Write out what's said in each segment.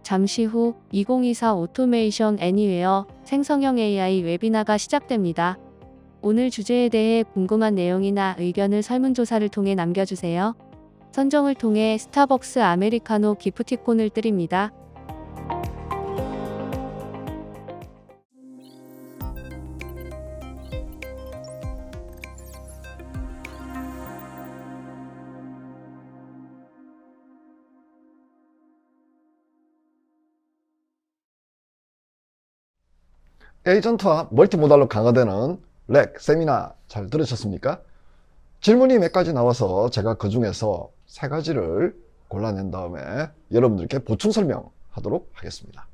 잠시 후 2024 오토메이션 애니웨어 생성형 AI 웨비나가 시작됩니다. 오늘 주제에 대해 궁금한 내용이나 의견을 설문조사를 통해 남겨주세요. 선정을 통해 스타벅스 아메리카노 기프티콘을 드립니다. 에이전트와 멀티모달로 강화되는 렉 세미나 잘 들으셨습니까? 질문이 몇 가지 나와서 제가 그 중에서 세 가지를 골라낸 다음에 여러분들께 보충 설명하도록 하겠습니다.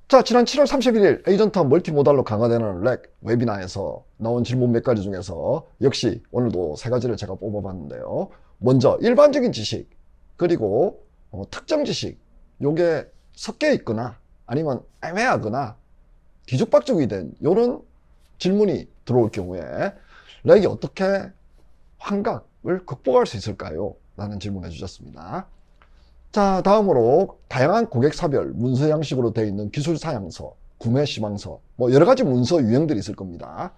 자, 지난 7월 31일 에이전트와 멀티모달로 강화되는 렉 웨비나에서 나온 질문 몇 가지 중에서 역시 오늘도 세 가지를 제가 뽑아봤는데요. 먼저 일반적인 지식, 그리고 특정 지식, 요게 섞여 있거나 아니면 애매하거나 뒤죽박죽이 된 이런 질문이 들어올 경우에 렉이 어떻게 환각을 극복할 수 있을까요? 라는 질문을 주셨습니다. 자, 다음으로 다양한 고객사별 문서 양식으로 되어 있는 기술 사양서, 구매 시방서, 뭐 여러 가지 문서 유형들이 있을 겁니다.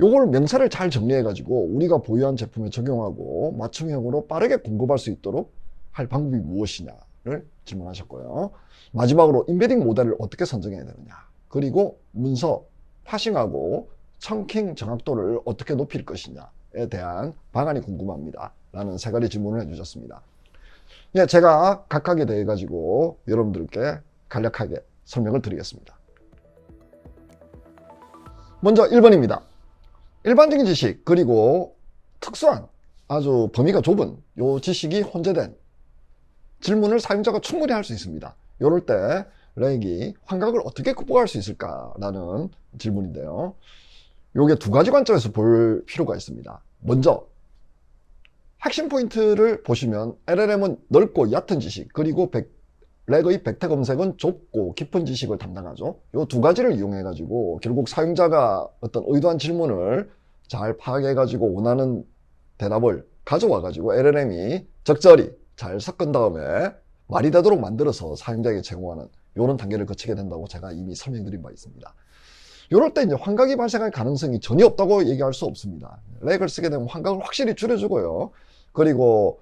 요걸 명사를 잘 정리해 가지고 우리가 보유한 제품에 적용하고 맞춤형으로 빠르게 공급할 수 있도록 할 방법이 무엇이냐를 질문하셨고요. 마지막으로 인베딩 모델을 어떻게 선정해야 되느냐, 그리고 문서 파싱하고 청킹 정확도를 어떻게 높일 것이냐에 대한 방안이 궁금합니다 라는 세 가지 질문을 해주셨습니다. 예, 제가 각각에 대해 가지고 여러분들께 간략하게 설명을 드리겠습니다. 먼저 1번입니다. 일반적인 지식, 그리고 특수한 아주 범위가 좁은 요 지식이 혼재된 질문을 사용자가 충분히 할 수 있습니다. 이럴 때 렉이 환각을 어떻게 극복할 수 있을까라는 질문인데요. 요게 두 가지 관점에서 볼 필요가 있습니다. 먼저 핵심 포인트를 보시면 LLM은 넓고 얕은 지식, 그리고 렉의 벡터 검색은 좁고 깊은 지식을 담당하죠. 이 두 가지를 이용해 가지고 결국 사용자가 어떤 의도한 질문을 잘 파악해 가지고 원하는 대답을 가져와 가지고 LLM이 적절히 잘 섞은 다음에 말이 되도록 만들어서 사용자에게 제공하는 이런 단계를 거치게 된다고 제가 이미 설명드린 바 있습니다. 이럴 때 이제 환각이 발생할 가능성이 전혀 없다고 얘기할 수 없습니다. 렉을 쓰게 되면 환각을 확실히 줄여주고요. 그리고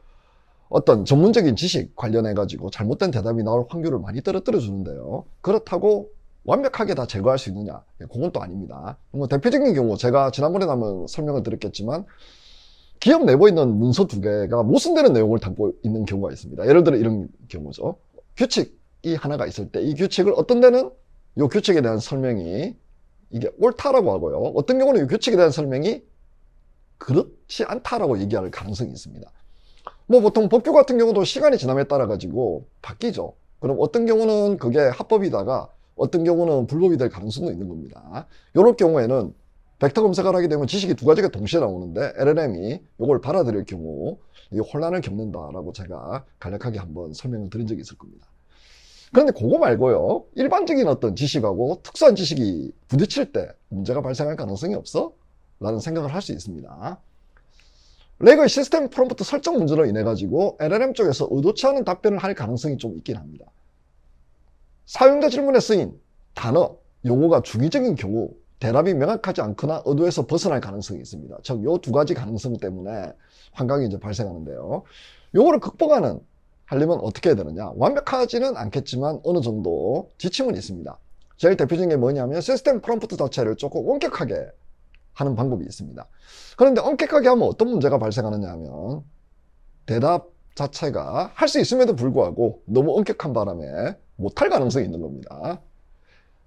어떤 전문적인 지식 관련해 가지고 잘못된 대답이 나올 확률을 많이 떨어뜨려 주는데요. 그렇다고 완벽하게 다 제거할 수 있느냐? 그건 또 아닙니다. 뭐 대표적인 경우, 제가 지난번에도 한번 설명을 드렸겠지만 기업 내부에 있는 문서 두 개가 모순되는 내용을 담고 있는 경우가 있습니다. 예를 들어 이런 경우죠. 규칙이 하나가 있을 때 이 규칙을 어떤 데는 이 규칙에 대한 설명이 이게 옳다라고 하고요. 어떤 경우는 이 규칙에 대한 설명이 그렇지 않다라고 얘기할 가능성이 있습니다. 뭐 보통 법규 같은 경우도 시간이 지남에 따라 가지고 바뀌죠. 그럼 어떤 경우는 그게 합법이다가 어떤 경우는 불법이 될 가능성도 있는 겁니다. 이런 경우에는 벡터 검색을 하게 되면 지식이 두 가지가 동시에 나오는데 LLM이 이걸 받아들일 경우 혼란을 겪는다라고 제가 간략하게 한번 설명을 드린 적이 있을 겁니다. 그런데 그거 말고요, 일반적인 어떤 지식하고 특수한 지식이 부딪힐 때 문제가 발생할 가능성이 없어? 라는 생각을 할 수 있습니다. 렉의 시스템 프롬프트 설정 문제로 인해 가지고 LLM 쪽에서 의도치 않은 답변을 할 가능성이 좀 있긴 합니다. 사용자 질문에 쓰인 단어, 용어가 중의적인 경우 대답이 명확하지 않거나 의도에서 벗어날 가능성이 있습니다. 즉, 요 두 가지 가능성 때문에 환각이 이제 발생하는데요. 요거를 하려면 어떻게 해야 되느냐? 완벽하지는 않겠지만 어느 정도 지침은 있습니다. 제일 대표적인 게 뭐냐면 시스템 프롬프트 자체를 조금 엄격하게 하는 방법이 있습니다. 그런데 엄격하게 하면 어떤 문제가 발생하느냐 하면 대답 자체가 할 수 있음에도 불구하고 너무 엄격한 바람에 못할 가능성이 있는 겁니다.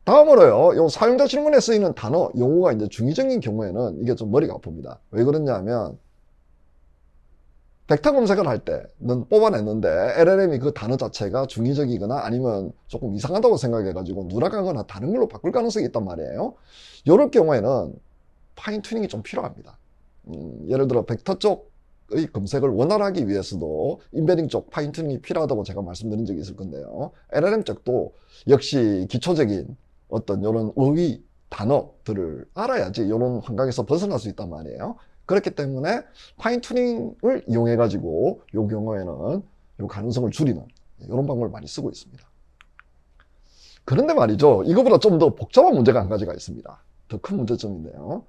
다음으로요, 요 사용자 질문에 쓰이는 단어, 용어가 이제 중의적인 경우에는 이게 좀 머리가 아픕니다. 왜 그러냐 하면 벡터 검색을 할 때는 뽑아냈는데 LLM이 그 단어 자체가 중의적이거나 아니면 조금 이상하다고 생각해가지고 누락하거나 다른 걸로 바꿀 가능성이 있단 말이에요. 이럴 경우에는 파인 튜닝이 좀 필요합니다. 예를 들어 벡터 쪽의 검색을 원활하게 위해서도 인베딩 쪽 파인 튜닝이 필요하다고 제가 말씀드린 적이 있을 건데요. LLM 쪽도 역시 기초적인 어떤 이런 어휘 단어들을 알아야지 이런 환각에서 벗어날 수 있단 말이에요. 그렇기 때문에 파인 튜닝을 이용해 가지고 이 경우에는 이 가능성을 줄이는 이런 방법을 많이 쓰고 있습니다. 그런데 말이죠. 이거보다 좀 더 복잡한 문제가 한 가지가 있습니다. 더 큰 문제점인데요.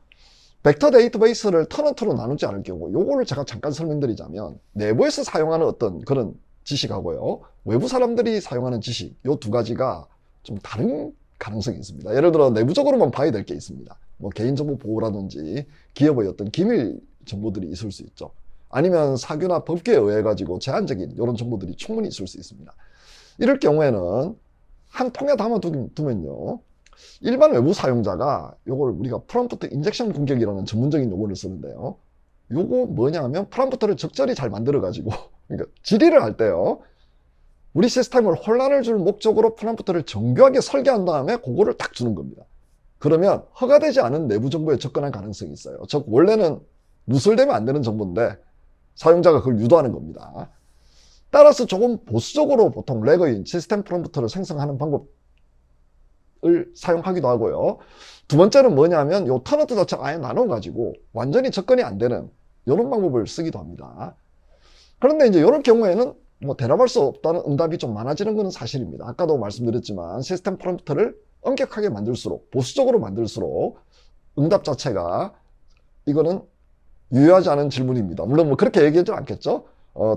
벡터 데이터베이스를 터넌트로 나누지 않을 경우, 요거를 제가 잠깐 설명드리자면, 내부에서 사용하는 어떤 그런 지식하고요, 외부 사람들이 사용하는 지식, 요 두 가지가 좀 다른 가능성이 있습니다. 예를 들어 내부적으로만 봐야 될 게 있습니다. 뭐 개인정보 보호라든지 기업의 어떤 기밀 정보들이 있을 수 있죠. 아니면 사규나 법규에 의해 가지고 제한적인 이런 정보들이 충분히 있을 수 있습니다. 이럴 경우에는 한 통에 담아두면요, 일반 외부 사용자가 요걸 우리가 프롬프트 인젝션 공격이라는 전문적인 용어를 쓰는데요, 요거 뭐냐면 프롬프트를 적절히 잘 만들어 가지고 그러니까 질의를 할 때요, 우리 시스템을 혼란을 줄 목적으로 프롬프트를 정교하게 설계한 다음에 그거를 딱 주는 겁니다. 그러면 허가되지 않은 내부 정보에 접근할 가능성이 있어요. 즉 원래는 누설되면 안 되는 정보인데 사용자가 그걸 유도하는 겁니다. 따라서 조금 보수적으로 보통 래거인 시스템 프롬프트를 생성하는 방법을 사용하기도 하고요. 두 번째는 뭐냐면 요 터넌트 자체가 아예 나눠가지고 완전히 접근이 안 되는 이런 방법을 쓰기도 합니다. 그런데 이제 이런 경우에는 뭐 대답할 수 없다는 응답이 좀 많아지는 것은 사실입니다. 아까도 말씀드렸지만 시스템 프롬프트를 엄격하게 만들수록, 보수적으로 만들수록 응답 자체가 이거는 유효하지 않은 질문입니다. 물론 뭐 그렇게 얘기하지 않겠죠.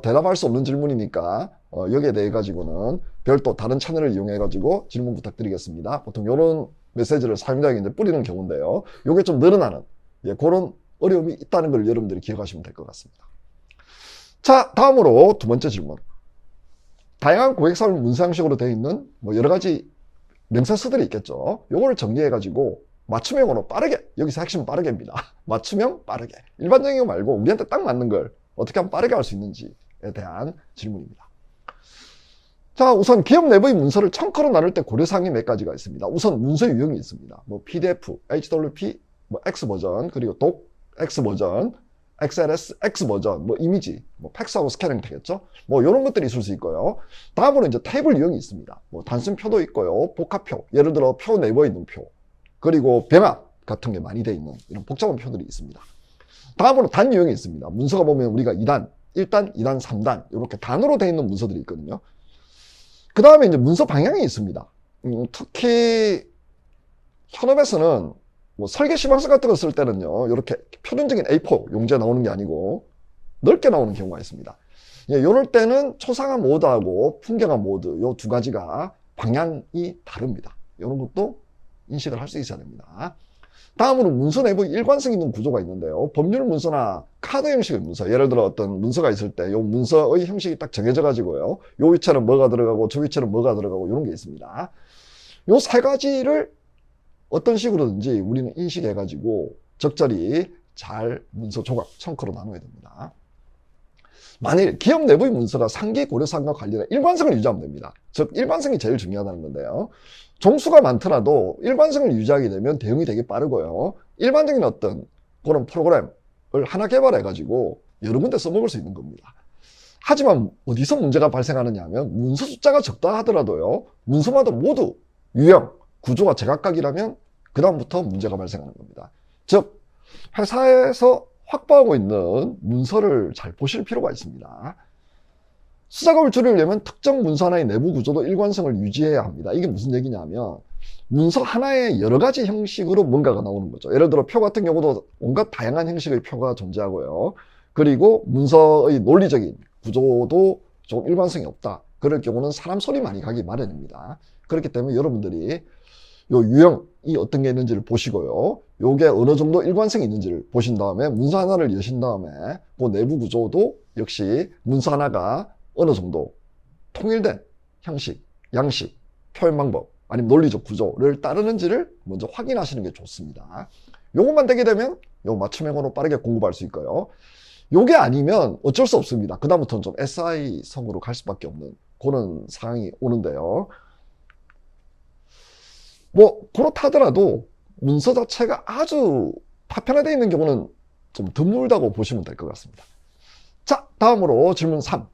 대답할 수 없는 질문이니까 여기에 대해 가지고는 별도 다른 채널을 이용해 가지고 질문 부탁드리겠습니다. 보통 이런 메시지를 사용자에게 이제 뿌리는 경우인데요, 이게 좀 늘어나는 그런 어려움이 있다는 걸 여러분들이 기억하시면 될 것 같습니다. 자, 다음으로 두 번째 질문. 다양한 고객사물 문서 형식으로 되어 있는 뭐 여러 가지 명세서들이 있겠죠. 요거를 정리해 가지고 맞춤형으로 빠르게, 여기서 핵심은 빠르게입니다. 맞춤형 빠르게, 일반적인 거 말고 우리한테 딱 맞는 걸 어떻게 하면 빠르게 할 수 있는지에 대한 질문입니다. 자, 우선 기업 내부의 문서를 청크로 나눌 때 고려사항이 몇 가지가 있습니다. 우선 문서 유형이 있습니다. 뭐 PDF, HWP, 뭐 X버전, 그리고 독 X버전, XLS, X버전, 뭐 이미지, 뭐 팩스하고 스캐닝 되겠죠. 뭐 이런 것들이 있을 수 있고요. 다음으로 이제 테이블 유형이 있습니다. 뭐 단순표도 있고요, 복합표, 예를 들어 표 내부에 있는 표, 그리고 병합 같은 게 많이 돼 있는 이런 복잡한 표들이 있습니다. 다음으로 단 유형이 있습니다. 문서가 보면 우리가 2단, 1단, 2단, 3단 이렇게 단으로 되어 있는 문서들이 있거든요. 그 다음에 이제 문서 방향이 있습니다. 특히 현업에서는 뭐 설계 시방서 같은 거 쓸 때는요, 이렇게 표준적인 A4 용지에 나오는 게 아니고 넓게 나오는 경우가 있습니다. 이럴 때는 초상화 모드하고 풍경화 모드 요 두 가지가 방향이 다릅니다. 이런 것도 인식을 할 수 있어야 됩니다. 다음으로 문서 내부 일관성 있는 구조가 있는데요, 법률 문서나 카드 형식의 문서, 예를 들어 어떤 문서가 있을 때 이 문서의 형식이 딱 정해져 가지고요, 요 위치에는 뭐가 들어가고 저 위치에는 뭐가 들어가고 이런 게 있습니다. 요 세 가지를 어떤 식으로든지 우리는 인식해 가지고 적절히 잘 문서 조각, 청크로 나눠야 됩니다. 만일 기업 내부의 문서가 상기 고려사항과 관련해 일관성을 유지하면 됩니다. 즉 일관성이 제일 중요하다는 건데요, 종수가 많더라도 일관성을 유지하게 되면 대응이 되게 빠르고요, 일반적인 어떤 그런 프로그램을 하나 개발해 가지고 여러 군데 써먹을 수 있는 겁니다. 하지만 어디서 문제가 발생하느냐 하면 문서 숫자가 적다 하더라도요, 문서마다 모두 유형, 구조가 제각각이라면 그 다음부터 문제가 발생하는 겁니다. 즉 회사에서 확보하고 있는 문서를 잘 보실 필요가 있습니다. 수작업을 줄이려면 특정 문서 하나의 내부 구조도 일관성을 유지해야 합니다. 이게 무슨 얘기냐면 문서 하나의 여러 가지 형식으로 뭔가가 나오는 거죠. 예를 들어 표 같은 경우도 온갖 다양한 형식의 표가 존재하고요, 그리고 문서의 논리적인 구조도 좀 일관성이 없다. 그럴 경우는 사람 손이 많이 가기 마련입니다. 그렇기 때문에 여러분들이 요 유형이 어떤 게 있는지를 보시고요, 요게 어느 정도 일관성이 있는지를 보신 다음에 문서 하나를 여신 다음에 그 내부 구조도 역시 문서 하나가 어느 정도 통일된 형식, 양식, 표현 방법 아니면 논리적 구조를 따르는지를 먼저 확인하시는 게 좋습니다. 요것만 되게 되면 요 맞춤형으로 빠르게 공급할 수 있고요, 요게 아니면 어쩔 수 없습니다. 그 다음부터는 좀 SI성으로 갈 수밖에 없는 그런 상황이 오는데요, 뭐 그렇다 하더라도 문서 자체가 아주 파편화되어 있는 경우는 좀 드물다고 보시면 될 것 같습니다. 자, 다음으로 질문 3.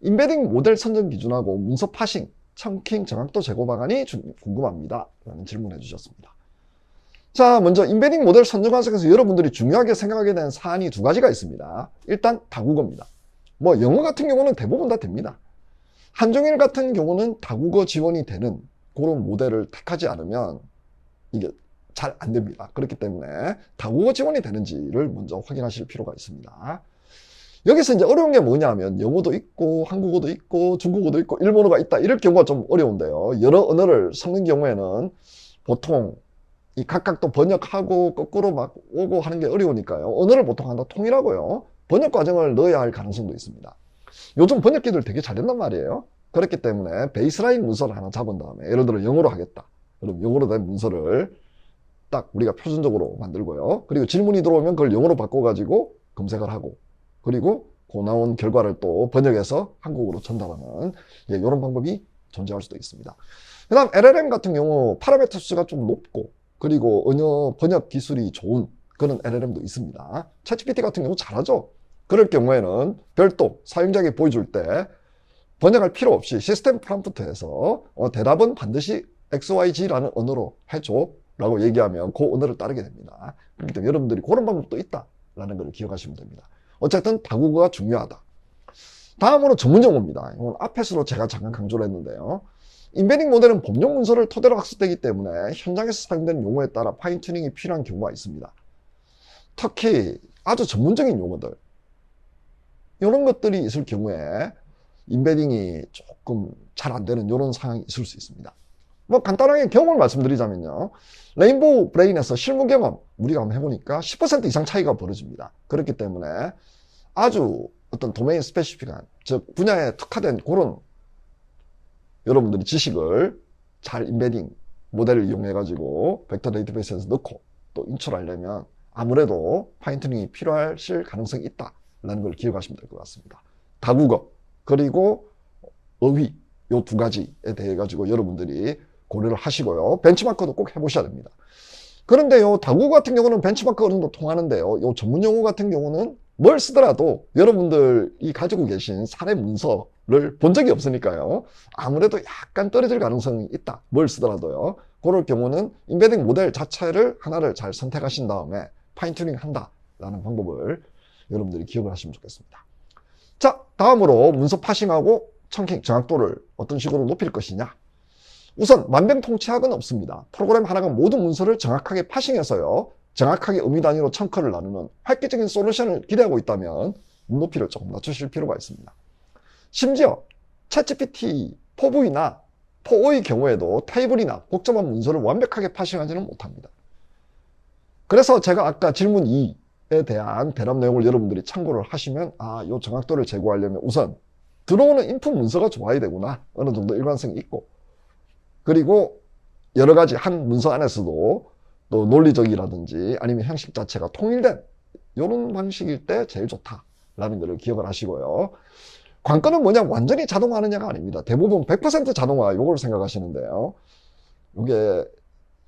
인베딩 모델 선정 기준하고 문서 파싱, 청킹 정확도 제고 방안이 궁금합니다 라는 질문을 해주셨습니다. 자, 먼저 인베딩 모델 선정 과정에서 여러분들이 중요하게 생각하게 되는 사안이 두 가지가 있습니다. 일단 다국어입니다. 뭐 영어 같은 경우는 대부분 다 됩니다. 한중일 같은 경우는 다국어 지원이 되는 그런 모델을 택하지 않으면 이게 잘 안 됩니다. 그렇기 때문에 다국어 지원이 되는지를 먼저 확인하실 필요가 있습니다. 여기서 이제 어려운 게 뭐냐면 영어도 있고 한국어도 있고 중국어도 있고 일본어가 있다 이럴 경우가 좀 어려운데요. 여러 언어를 섞는 경우에는 보통 이 각각 또 번역하고 거꾸로 막 오고 하는 게 어려우니까요. 언어를 보통 하나 통일하고요. 번역 과정을 넣어야 할 가능성도 있습니다. 요즘 번역기들 되게 잘 된단 말이에요. 그렇기 때문에 베이스라인 문서를 하나 잡은 다음에 예를 들어 영어로 하겠다. 그럼 영어로 된 문서를 딱 우리가 표준적으로 만들고요. 그리고 질문이 들어오면 그걸 영어로 바꿔가지고 검색을 하고 그리고 그 나온 결과를 또 번역해서 한국어로 전달하는 이런 방법이 존재할 수도 있습니다. 그 다음 LLM 같은 경우 파라미터 수가 좀 높고 그리고 언어 번역 기술이 좋은 그런 LLM도 있습니다. 챗GPT 같은 경우 잘하죠. 그럴 경우에는 별도 사용자에게 보여줄 때 번역할 필요 없이 시스템 프롬프트에서 대답은 반드시 XYZ라는 언어로 해줘 라고 얘기하면 그 언어를 따르게 됩니다. 그렇기 때문에 여러분들이 그런 방법도 있다라는 걸 기억하시면 됩니다. 어쨌든 다국어가 중요하다. 다음으로 전문 용어입니다. 이건 앞에서도 제가 잠깐 강조를 했는데요. 인베딩 모델은 법령 문서를 토대로 학습되기 때문에 현장에서 사용되는 용어에 따라 파인 튜닝이 필요한 경우가 있습니다. 특히 아주 전문적인 용어들 이런 것들이 있을 경우에 인베딩이 조금 잘 안 되는 이런 상황이 있을 수 있습니다. 뭐 간단하게 경험을 말씀드리자면요. 레인보우 브레인에서 실무 경험 우리가 한번 해보니까 10% 이상 차이가 벌어집니다. 그렇기 때문에 아주 어떤 도메인 스페시픽한 즉 분야에 특화된 그런 여러분들이 지식을 잘 인베딩 모델을 이용해 가지고 벡터 데이터베이스에서 넣고 또 인출하려면 아무래도 파인튜닝이 필요하실 가능성이 있다라는 걸 기억하시면 될 것 같습니다. 다국어 그리고 어휘 요 두 가지에 대해 가지고 여러분들이 고려를 하시고요. 벤치마크도 꼭 해보셔야 됩니다. 그런데 요 다국어 같은 경우는 벤치마크 어느 정도 통하는데요. 요 전문 용어 같은 경우는 뭘 쓰더라도 여러분들이 가지고 계신 사례 문서를 본 적이 없으니까요. 아무래도 약간 떨어질 가능성이 있다. 뭘 쓰더라도요. 그럴 경우는 인베딩 모델 자체를 하나를 잘 선택하신 다음에 파인튜닝 한다라는 방법을 여러분들이 기억을 하시면 좋겠습니다. 자, 다음으로 문서 파싱하고 청킹 정확도를 어떤 식으로 높일 것이냐. 우선 만병통치약은 없습니다. 프로그램 하나가 모든 문서를 정확하게 파싱해서요. 정확하게 의미 단위로 청커를 나누는 획기적인 솔루션을 기대하고 있다면 눈높이를 조금 낮추실 필요가 있습니다. 심지어 챗GPT 4V나 4O의 경우에도 테이블이나 복잡한 문서를 완벽하게 파싱하지는 못합니다. 그래서 제가 아까 질문 2에 대한 대답 내용을 여러분들이 참고를 하시면 이 정확도를 제고하려면 우선 들어오는 인풋 문서가 좋아야 되구나. 어느 정도 일관성이 있고 그리고 여러 가지 한 문서 안에서도 또 논리적이라든지 아니면 형식 자체가 통일된 이런 방식일 때 제일 좋다라는 것을 기억을 하시고요. 관건은 뭐냐? 완전히 자동화하느냐가 아닙니다. 대부분 100% 자동화 이걸 생각하시는데요. 이게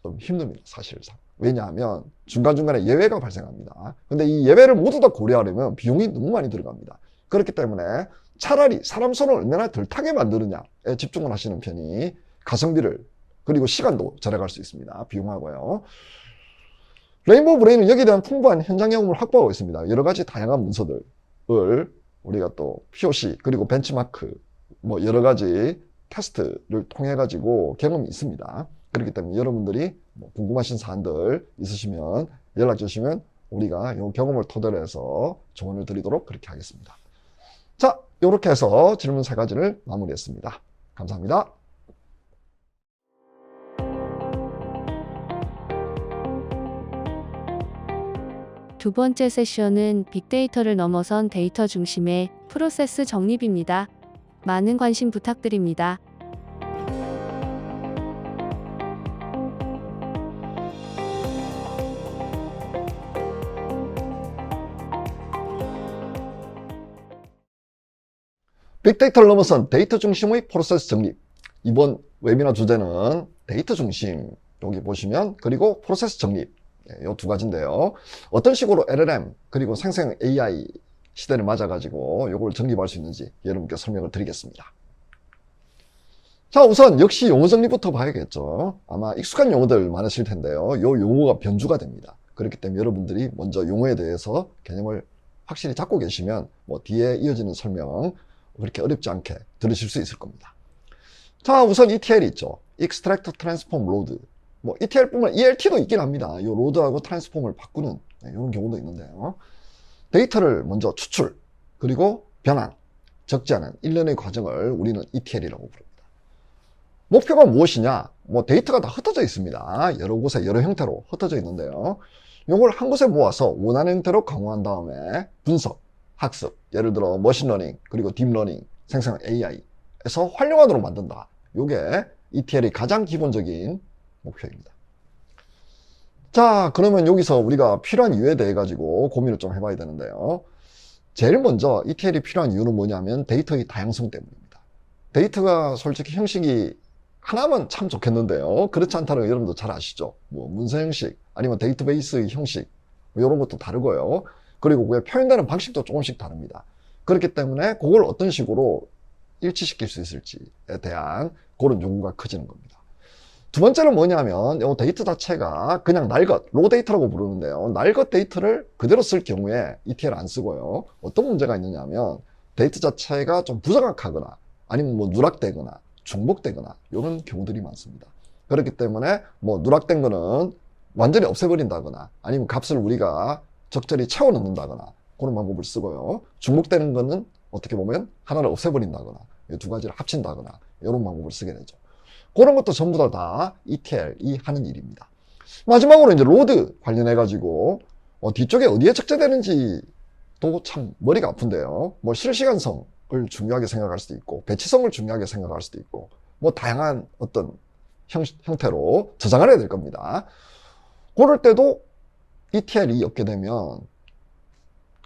좀 힘듭니다. 사실상. 왜냐하면 중간중간에 예외가 발생합니다. 근데 이 예외를 모두 다 고려하려면 비용이 너무 많이 들어갑니다. 그렇기 때문에 차라리 사람 손을 얼마나 덜 타게 만드느냐에 집중을 하시는 편이 가성비를 그리고 시간도 절약할 수 있습니다. 비용하고요. 레인보우 브레인은 여기에 대한 풍부한 현장 경험을 확보하고 있습니다. 여러 가지 다양한 문서들을 우리가 또 POC 그리고 벤치마크 뭐 여러 가지 테스트를 통해 가지고 경험이 있습니다. 그렇기 때문에 여러분들이 뭐 궁금하신 사안들 있으시면 연락 주시면 우리가 이 경험을 토대로 해서 조언을 드리도록 그렇게 하겠습니다. 자, 이렇게 해서 질문 3가지를 마무리했습니다. 감사합니다. 두 번째 세션은 빅데이터를 넘어선 데이터 중심의 프로세스 정립입니다. 많은 관심 부탁드립니다. 빅데이터를 넘어선 데이터 중심의 프로세스 정립. 이번 웨비나 주제는 데이터 중심, 여기 보시면, 그리고 프로세스 정립. 이 두 가지인데요. 어떤 식으로 LLM, 그리고 생성 AI 시대를 맞아가지고 이걸 정립할 수 있는지 여러분께 설명을 드리겠습니다. 자, 우선 역시 용어 정리부터 봐야겠죠. 아마 익숙한 용어들 많으실 텐데요. 이 용어가 변주가 됩니다. 그렇기 때문에 여러분들이 먼저 용어에 대해서 개념을 확실히 잡고 계시면 뭐 뒤에 이어지는 설명 그렇게 어렵지 않게 들으실 수 있을 겁니다. 자, 우선 ETL이 있죠. Extract Transform Load. 뭐 ETL뿐만 ELT도 있긴 합니다. 이 로드하고 트랜스폼을 바꾸는 이런 경우도 있는데요. 데이터를 먼저 추출, 그리고 변환, 적재하는 일련의 과정을 우리는 ETL이라고 부릅니다. 목표가 무엇이냐? 뭐 데이터가 다 흩어져 있습니다. 여러 곳에 여러 형태로 흩어져 있는데요. 이걸 한 곳에 모아서 원하는 형태로 강화한 다음에 분석, 학습, 예를 들어 머신러닝, 그리고 딥러닝, 생성형 AI에서 활용하도록 만든다. 이게 ETL의 가장 기본적인 목표입니다. 자, 그러면 여기서 우리가 필요한 이유에 대해 가지고 고민을 좀 해봐야 되는데요. 제일 먼저 ETL이 필요한 이유는 뭐냐면 데이터의 다양성 때문입니다. 데이터가 솔직히 형식이 하나면 참 좋겠는데요. 그렇지 않다는 거 여러분도 잘 아시죠? 뭐 문서 형식, 아니면 데이터베이스의 형식, 뭐 이런 것도 다르고요. 그리고 그게 표현되는 방식도 조금씩 다릅니다. 그렇기 때문에 그걸 어떤 식으로 일치시킬 수 있을지에 대한 그런 요구가 커지는 겁니다. 두 번째는 뭐냐면 이 데이터 자체가 그냥 날것, 로 데이터라고 부르는데요. 날것 데이터를 그대로 쓸 경우에 ETL 안 쓰고요. 어떤 문제가 있느냐면 데이터 자체가 좀 부정확하거나 아니면 뭐 누락되거나 중복되거나 이런 경우들이 많습니다. 그렇기 때문에 뭐 누락된 거는 완전히 없애버린다거나 아니면 값을 우리가 적절히 채워 넣는다거나 그런 방법을 쓰고요. 중복되는 거는 어떻게 보면 하나를 없애버린다거나 이 두 가지를 합친다거나 이런 방법을 쓰게 되죠. 그런 것도 전부 다 ETL이 하는 일입니다. 마지막으로 이제 로드 관련해 가지고 뒤쪽에 어디에 적재되는지도 참 머리가 아픈데요. 뭐 실시간성을 중요하게 생각할 수도 있고 배치성을 중요하게 생각할 수도 있고 뭐 다양한 어떤 형태로 저장을 해야 될 겁니다. 그럴 때도 ETL이 없게 되면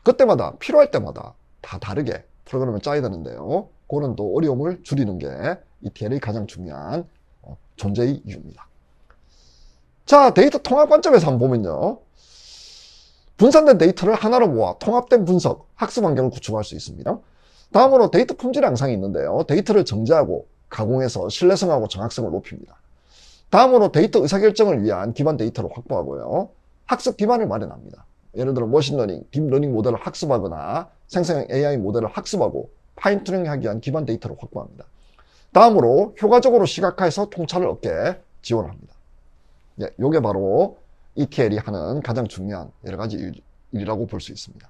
그때마다 필요할 때마다 다 다르게 프로그램을 짜야 되는데요. 그런 또 어려움을 줄이는 게 ETL의 가장 중요한 존재의 이유입니다. 자, 데이터 통합 관점에서 한번 보면요. 분산된 데이터를 하나로 모아 통합된 분석, 학습 환경을 구축할 수 있습니다. 다음으로 데이터 품질 향상이 있는데요. 데이터를 정제하고 가공해서 신뢰성하고 정확성을 높입니다. 다음으로 데이터 의사결정을 위한 기반 데이터를 확보하고요. 학습 기반을 마련합니다. 예를 들어 머신러닝, 딥러닝 모델을 학습하거나 생성형 AI 모델을 학습하고 파인튜닝하기 위한 기반 데이터를 확보합니다. 다음으로 효과적으로 시각화해서 통찰을 얻게 지원합니다. 예, 이게 바로 ETL이 하는 가장 중요한 여러 가지 일이라고 볼 수 있습니다.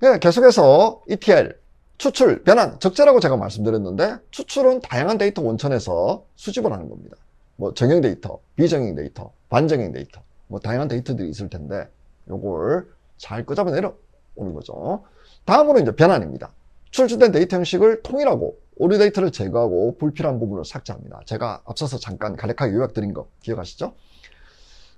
예, 계속해서 ETL, 추출, 변환, 적재라고 제가 말씀드렸는데 추출은 다양한 데이터 원천에서 수집을 하는 겁니다. 뭐 정형 데이터, 비정형 데이터, 반정형 데이터, 뭐 다양한 데이터들이 있을 텐데 요걸 잘 끄잡아 내려오는 거죠. 다음으로 이제 변환입니다. 출처된 데이터 형식을 통일하고 오류 데이터를 제거하고 불필요한 부분을 삭제합니다. 제가 앞서서 잠깐 간략하게 요약드린 거 기억하시죠?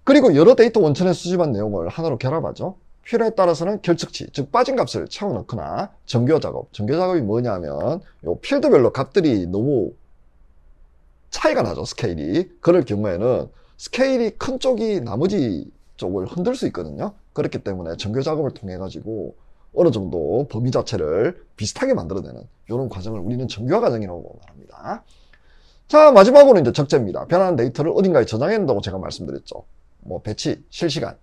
그리고 여러 데이터 원천에 수집한 내용을 하나로 결합하죠. 필요에 따라서는 결측치, 즉 빠진 값을 채워 넣거나 정교 작업. 정교 작업이 뭐냐면 요 필드별로 값들이 너무 차이가 나죠, 스케일이. 그럴 경우에는 스케일이 큰 쪽이 나머지 쪽을 흔들 수 있거든요. 그렇기 때문에 정교 작업을 통해 가지고 어느 정도 범위 자체를 비슷하게 만들어내는 이런 과정을 우리는 정교화 과정이라고 말합니다. 자, 마지막으로 이제 적재입니다. 변환한 데이터를 어딘가에 저장해야 된다고 제가 말씀드렸죠. 뭐 배치, 실시간.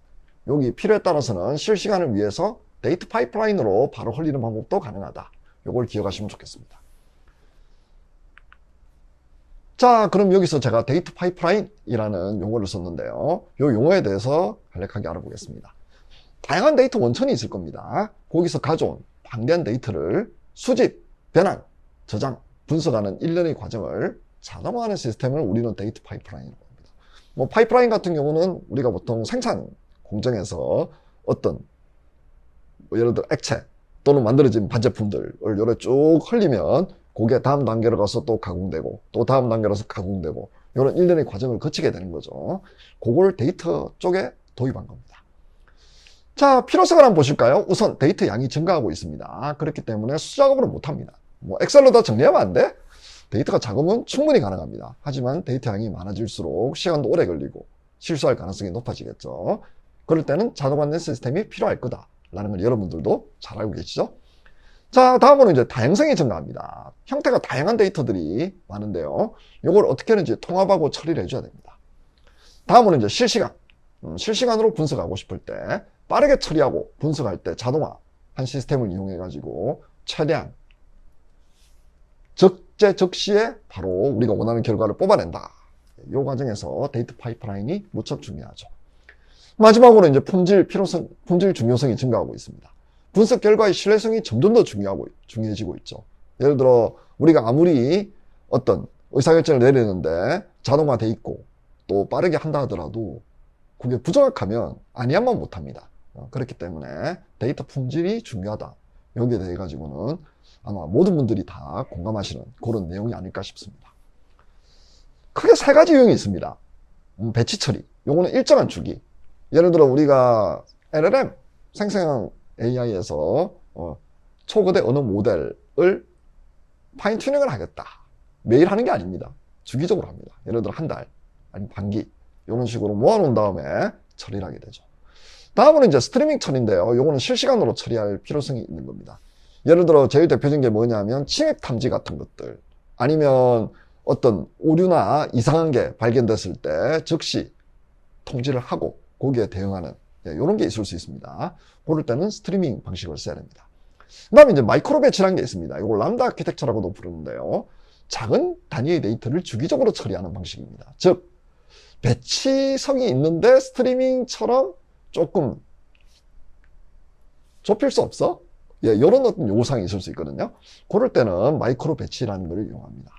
여기 필요에 따라서는 실시간을 위해서 데이터 파이프라인으로 바로 흘리는 방법도 가능하다. 이걸 기억하시면 좋겠습니다. 자, 그럼 여기서 제가 데이터 파이프라인이라는 용어를 썼는데요. 이 용어에 대해서 간략하게 알아보겠습니다. 다양한 데이터 원천이 있을 겁니다. 거기서 가져온 방대한 데이터를 수집, 변환, 저장, 분석하는 일련의 과정을 자동화하는 시스템을 우리는 데이터 파이프라인이라고 합니다. 뭐 파이프라인 같은 경우는 우리가 보통 생산 공정에서 어떤 뭐 예를 들어 액체 또는 만들어진 반제품들을 요래 쭉 흘리면 그게 다음 단계로 가서 또 가공되고 또 다음 단계로 가서 가공되고 이런 일련의 과정을 거치게 되는 거죠. 그걸 데이터 쪽에 도입한 겁니다. 자, 필요성을 한번 보실까요? 우선 데이터 양이 증가하고 있습니다. 그렇기 때문에 수작업을 못합니다. 뭐 엑셀로 다 정리하면 안 돼? 데이터가 작으면 충분히 가능합니다. 하지만 데이터 양이 많아질수록 시간도 오래 걸리고 실수할 가능성이 높아지겠죠. 그럴 때는 자동화된 시스템이 필요할 거다라는 걸 여러분들도 잘 알고 계시죠? 자, 다음으로 이제 다양성이 증가합니다. 형태가 다양한 데이터들이 많은데요. 이걸 어떻게 하는지 통합하고 처리를 해줘야 됩니다. 다음으로 이제 실시간. 실시간으로 분석하고 싶을 때 빠르게 처리하고 분석할 때 자동화 한 시스템을 이용해 가지고 최대한 적재적시에 바로 우리가 원하는 결과를 뽑아낸다. 이 과정에서 데이터 파이프라인이 무척 중요하죠. 마지막으로 이제 품질 필요성, 품질 중요성이 증가하고 있습니다. 분석 결과의 신뢰성이 점점 더 중요해지고 있죠. 예를 들어 우리가 아무리 어떤 의사결정을 내리는데 자동화돼 있고 또 빠르게 한다 하더라도 그게 부정확하면 아니야만 못합니다. 그렇기 때문에 데이터 품질이 중요하다. 여기에 대해 가지고는 아마 모든 분들이 다 공감하시는 그런 내용이 아닐까 싶습니다. 크게 세 가지 유형이 있습니다. 배치 처리. 요거는 일정한 주기. 예를 들어 우리가 LLM, 생성형 AI에서 초거대 언어 모델을 파인 튜닝을 하겠다. 매일 하는 게 아닙니다. 주기적으로 합니다. 예를 들어 한 달, 아니면 반기 이런 식으로 모아놓은 다음에 처리를 하게 되죠. 다음은 이제 스트리밍 처리인데요. 요거는 실시간으로 처리할 필요성이 있는 겁니다. 예를 들어 제일 대표적인 게 뭐냐면 침입 탐지 같은 것들, 아니면 어떤 오류나 이상한 게 발견됐을 때 즉시 통지를 하고 거기에 대응하는 이런 게 있을 수 있습니다. 그럴 때는 스트리밍 방식을 써야 됩니다. 그 다음에 이제 마이크로 배치라는 게 있습니다. 이걸 람다 아키텍처라고도 부르는데요. 작은 단위의 데이터를 주기적으로 처리하는 방식입니다. 즉 배치성이 있는데 스트리밍처럼 조금 좁힐 수 없어? 이런 어떤 요구사항이 있을 수 있거든요. 그럴 때는 마이크로 배치라는 걸 이용합니다.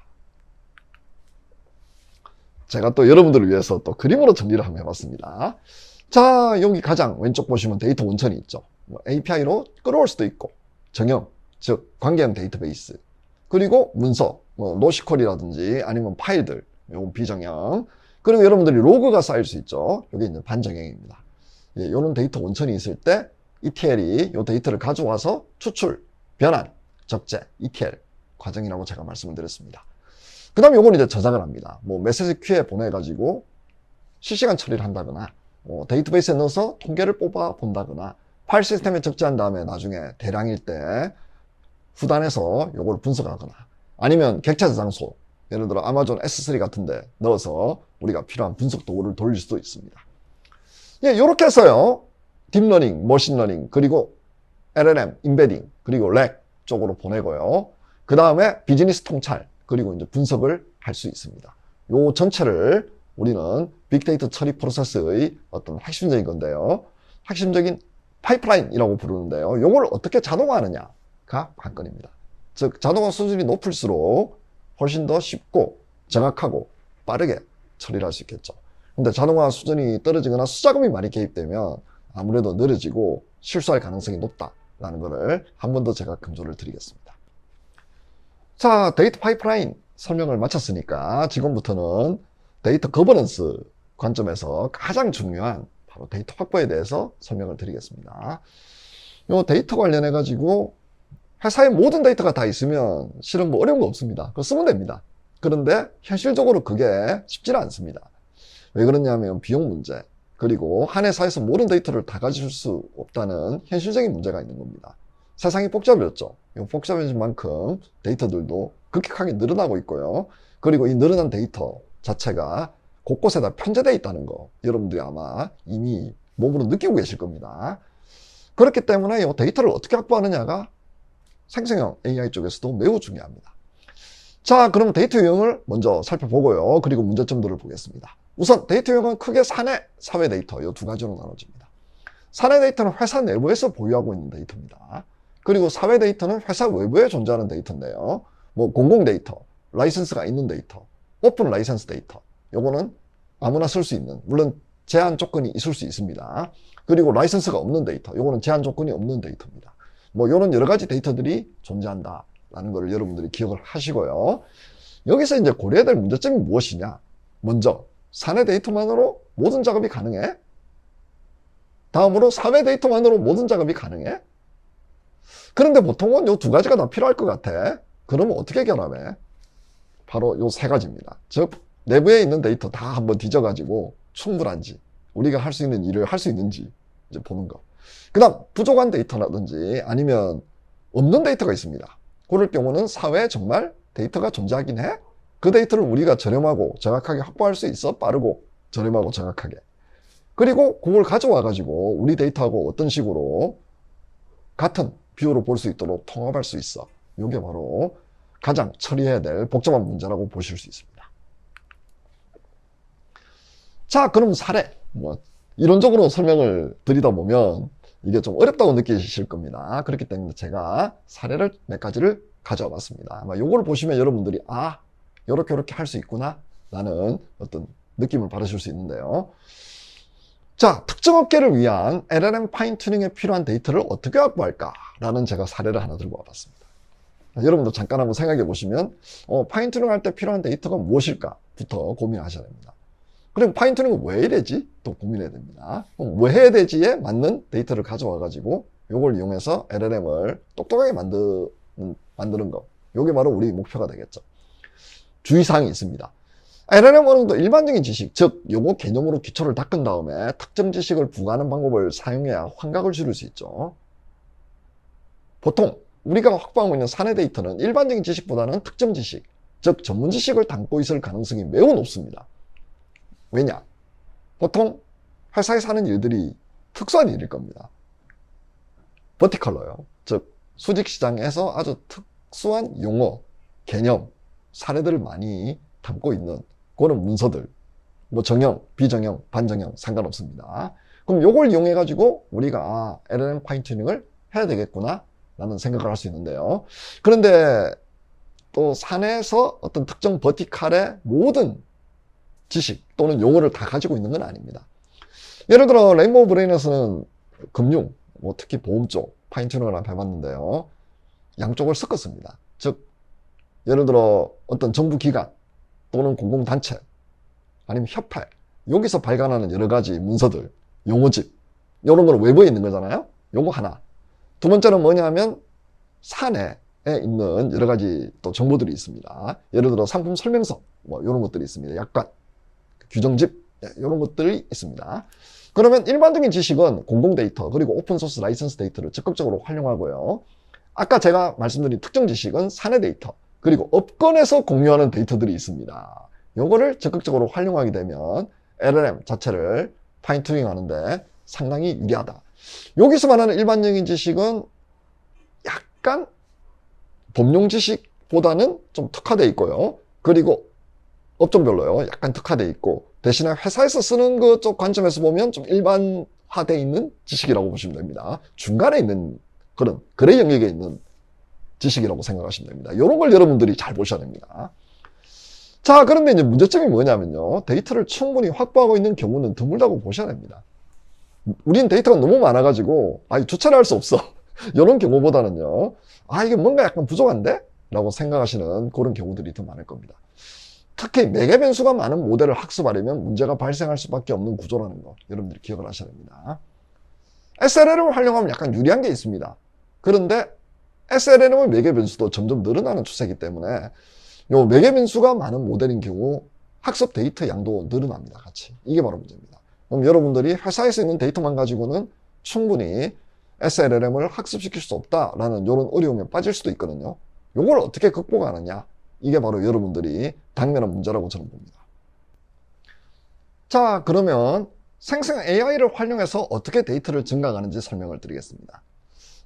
제가 또 여러분들을 위해서 또 그림으로 정리를 한번 해봤습니다. 자, 여기 가장 왼쪽 보시면 데이터 원천이 있죠. API로 끌어올 수도 있고, 정형, 즉 관계형 데이터베이스, 그리고 문서, 노시퀄이라든지 아니면 파일들, 요건 비정형, 그리고 여러분들이 로그가 쌓일 수 있죠. 이게 이제 반정형입니다. 이런 데이터 원천이 있을 때 ETL이 이 데이터를 가져와서 추출, 변환, 적재, ETL 과정이라고 제가 말씀을 드렸습니다. 그 다음에 요건 이제 저장을 합니다. 메시지 큐에 보내가지고 실시간 처리를 한다거나, 데이터베이스에 넣어서 통계를 뽑아 본다거나, 파일 시스템에 적재한 다음에 나중에 대량일 때 후단에서 요걸 분석하거나, 아니면 객체 저장소, 예를 들어 아마존 S3 같은데 넣어서 우리가 필요한 분석 도구를 돌릴 수도 있습니다. 이렇게 해서요, 딥러닝, 머신러닝, 그리고 LLM, 임베딩, 그리고 렉 쪽으로 보내고요. 그 다음에 비즈니스 통찰, 그리고 이제 분석을 할 수 있습니다. 요 전체를 우리는 빅데이터 처리 프로세스의 어떤 핵심적인 건데요. 핵심적인 파이프라인이라고 부르는데요. 요걸 어떻게 자동화하느냐가 관건입니다. 즉, 자동화 수준이 높을수록 훨씬 더 쉽고 정확하고 빠르게 처리를 할 수 있겠죠. 근데 자동화 수준이 떨어지거나 수작업이 많이 개입되면 아무래도 느려지고 실수할 가능성이 높다라는 것을 한 번 더 제가 강조를 드리겠습니다. 자, 데이터 파이프라인 설명을 마쳤으니까 지금부터는 데이터 거버넌스 관점에서 가장 중요한 바로 데이터 확보에 대해서 설명을 드리겠습니다. 이 데이터 관련해 가지고 회사의 모든 데이터가 다 있으면 실은 어려운 거 없습니다. 그거 쓰면 됩니다. 그런데 현실적으로 그게 쉽지는 않습니다. 왜 그러냐면 비용 문제, 그리고 한 회사에서 모든 데이터를 다 가질 수 없다는 현실적인 문제가 있는 겁니다. 세상이 복잡해졌죠. 복잡해진 만큼 데이터들도 급격하게 늘어나고 있고요. 그리고 이 늘어난 데이터 자체가 곳곳에다 편제되어 있다는 거 여러분들이 아마 이미 몸으로 느끼고 계실 겁니다. 그렇기 때문에 이 데이터를 어떻게 확보하느냐가 생성형 AI 쪽에서도 매우 중요합니다. 자, 그럼 데이터 유형을 먼저 살펴보고요. 그리고 문제점들을 보겠습니다. 우선 데이터 유형은 크게 사내, 사회 데이터 이 두 가지로 나눠집니다. 사내 데이터는 회사 내부에서 보유하고 있는 데이터입니다. 그리고 사회 데이터는 회사 외부에 존재하는 데이터인데요. 공공 데이터, 라이선스가 있는 데이터, 오픈 라이선스 데이터, 요거는 아무나 쓸 수 있는, 물론 제한 조건이 있을 수 있습니다. 그리고 라이선스가 없는 데이터, 요거는 제한 조건이 없는 데이터입니다. 요런 여러 가지 데이터들이 존재한다라는 걸 여러분들이 기억을 하시고요. 여기서 이제 고려해야 될 문제점이 무엇이냐? 먼저 사내 데이터만으로 모든 작업이 가능해? 다음으로 사회 데이터만으로 모든 작업이 가능해? 그런데 보통은 이 두 가지가 다 필요할 것 같아. 그러면 어떻게 결합해? 바로 이 세 가지입니다. 즉 내부에 있는 데이터 다 한번 뒤져가지고 충분한지, 우리가 할 수 있는 일을 할 수 있는지 이제 보는 거. 그 다음 부족한 데이터라든지 아니면 없는 데이터가 있습니다. 그럴 경우는 사회에 정말 데이터가 존재하긴 해? 그 데이터를 우리가 저렴하고 정확하게 확보할 수 있어? 빠르고 저렴하고 정확하게. 그리고 그걸 가져와 가지고 우리 데이터하고 어떤 식으로 같은 뷰로 볼 수 있도록 통합할 수 있어. 이게 바로 가장 처리해야 될 복잡한 문제라고 보실 수 있습니다. 자, 그럼 사례. 이론적으로 설명을 드리다 보면 이게 좀 어렵다고 느끼실 겁니다. 그렇기 때문에 제가 사례를 몇 가지를 가져와 봤습니다. 아마 요걸 보시면 여러분들이 요렇게 할 수 있구나 라는 어떤 느낌을 받으실 수 있는데요. 자, 특정 업계를 위한 LLM 파인 튜닝에 필요한 데이터를 어떻게 확보할까 라는 제가 사례를 하나 들고 와봤습니다. 여러분도 잠깐 한번 생각해 보시면 파인 튜닝 할 때 필요한 데이터가 무엇일까 부터 고민하셔야 됩니다. 그럼 파인 튜닝은 왜 이래지? 또 고민해야 됩니다. 그럼 왜 해야 되지에 맞는 데이터를 가져와 가지고 요걸 이용해서 LLM을 똑똑하게 만드는 거. 요게 바로 우리 목표가 되겠죠. 주의사항이 있습니다. LLM 어느 정도 일반적인 지식, 즉 요거 개념으로 기초를 닦은 다음에 특정 지식을 부과하는 방법을 사용해야 환각을 줄일 수 있죠. 보통 우리가 확보하고 있는 사내 데이터는 일반적인 지식보다는 특정 지식, 즉 전문 지식을 담고 있을 가능성이 매우 높습니다. 왜냐? 보통 회사에서 하는 일들이 특수한 일일 겁니다. 버티컬러요. 즉 수직시장에서 아주 특수한 용어, 개념, 사례들을 많이 담고 있는 그런 문서들, 정형, 비정형, 반정형 상관없습니다. 그럼 요걸 이용해 가지고 우리가 LLM 파인 튜닝을 해야 되겠구나 라는 생각을 할 수 있는데요. 그런데 또 사내에서 어떤 특정 버티칼의 모든 지식 또는 용어를 다 가지고 있는 건 아닙니다. 예를 들어 레인보우 브레인에서는 금융, 특히 보험 쪽 파인 튜닝을 해봤는데요. 양쪽을 섞었습니다. 즉 예를 들어 어떤 정부 기관 또는 공공단체 아니면 협회, 여기서 발간하는 여러 가지 문서들, 용어집, 이런 거는 외부에 있는 거잖아요. 요거 하나. 두 번째는 뭐냐면 사내에 있는 여러 가지 또 정보들이 있습니다. 예를 들어 상품 설명서, 이런 것들이 있습니다. 약관, 규정집, 이런 것들이 있습니다. 그러면 일반적인 지식은 공공 데이터 그리고 오픈소스 라이선스 데이터를 적극적으로 활용하고요. 아까 제가 말씀드린 특정 지식은 사내 데이터 그리고 업권에서 공유하는 데이터들이 있습니다. 요거를 적극적으로 활용하게 되면 LLM 자체를 파인 튜닝 하는데 상당히 유리하다. 여기서 말하는 일반적인 지식은 약간 범용 지식보다는 좀 특화되어 있고요. 그리고 업종별로요. 약간 특화되어 있고 대신에 회사에서 쓰는 그 쪽 관점에서 보면 좀 일반화되어 있는 지식이라고 보시면 됩니다. 중간에 있는 그런 그레이 영역에 있는 지식이라고 생각하시면 됩니다. 이런 걸 여러분들이 잘 보셔야 됩니다. 자, 그런데 이제 문제점이 뭐냐면요. 데이터를 충분히 확보하고 있는 경우는 드물다고 보셔야 됩니다. 우리는 데이터가 너무 많아가지고 주체를 할 수 없어. 이런 경우보다는요. 이게 뭔가 약간 부족한데? 라고 생각하시는 그런 경우들이 더 많을 겁니다. 특히 매개 변수가 많은 모델을 학습하려면 문제가 발생할 수밖에 없는 구조라는 거 여러분들이 기억을 하셔야 됩니다. SLLM을 활용하면 약간 유리한 게 있습니다. 그런데 SLLM의 매개 변수도 점점 늘어나는 추세이기 때문에 요 매개 변수가 많은 모델인 경우 학습 데이터 양도 늘어납니다. 같이. 이게 바로 문제입니다. 그럼 여러분들이 회사에서 있는 데이터만 가지고는 충분히 SLLM을 학습시킬 수 없다라는 이런 어려움에 빠질 수도 있거든요. 요걸 어떻게 극복하느냐? 이게 바로 여러분들이 당면한 문제라고 저는 봅니다. 자, 그러면 생성 AI를 활용해서 어떻게 데이터를 증강하는지 설명을 드리겠습니다.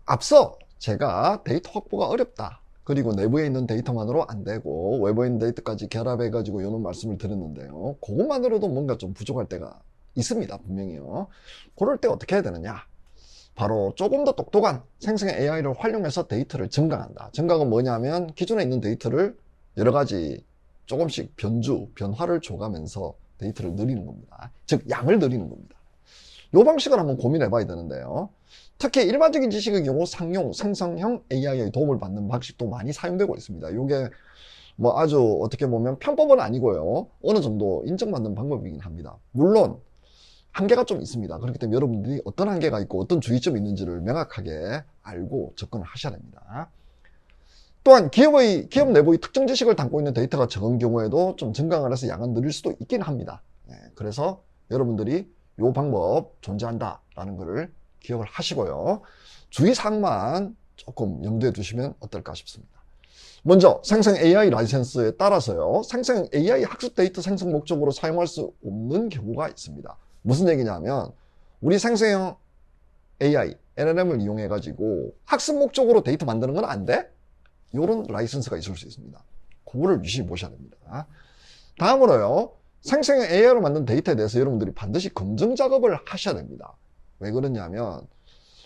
앞서 제가 데이터 확보가 어렵다. 그리고 내부에 있는 데이터만으로 안 되고 외부에 있는 데이터까지 결합해가지고 이런 말씀을 드렸는데요. 그것만으로도 뭔가 좀 부족할 때가 있습니다. 분명히요. 그럴 때 어떻게 해야 되느냐? 바로 조금 더 똑똑한 생성 AI를 활용해서 데이터를 증강한다. 증강은 뭐냐면 기존에 있는 데이터를 여러 가지 조금씩 변화를 줘가면서 데이터를 늘리는 겁니다. 즉 양을 늘리는 겁니다. 이 방식을 한번 고민해 봐야 되는데요. 특히 일반적인 지식의 경우 상용, 생성형 AI의 도움을 받는 방식도 많이 사용되고 있습니다. 이게 아주 어떻게 보면 편법은 아니고요. 어느 정도 인정받는 방법이긴 합니다. 물론 한계가 좀 있습니다. 그렇기 때문에 여러분들이 어떤 한계가 있고 어떤 주의점이 있는지를 명확하게 알고 접근을 하셔야 됩니다. 또한 기업 내부의 특정 지식을 담고 있는 데이터가 적은 경우에도 좀 증강을 해서 양을 늘릴 수도 있긴 합니다. 그래서 여러분들이 이 방법 존재한다라는 것을 기억을 하시고요. 주의사항만 조금 염두에 두시면 어떨까 싶습니다. 먼저 생성 AI 라이센스에 따라서요. 생성 AI 학습 데이터 생성 목적으로 사용할 수 없는 경우가 있습니다. 무슨 얘기냐면 우리 생성형 AI, LLM을 이용해 가지고 학습 목적으로 데이터 만드는 건 안 돼? 이런 라이선스가 있을 수 있습니다. 그거를 유심히 보셔야 됩니다. 다음으로요, 생성형 AI로 만든 데이터에 대해서 여러분들이 반드시 검증 작업을 하셔야 됩니다. 왜 그러냐면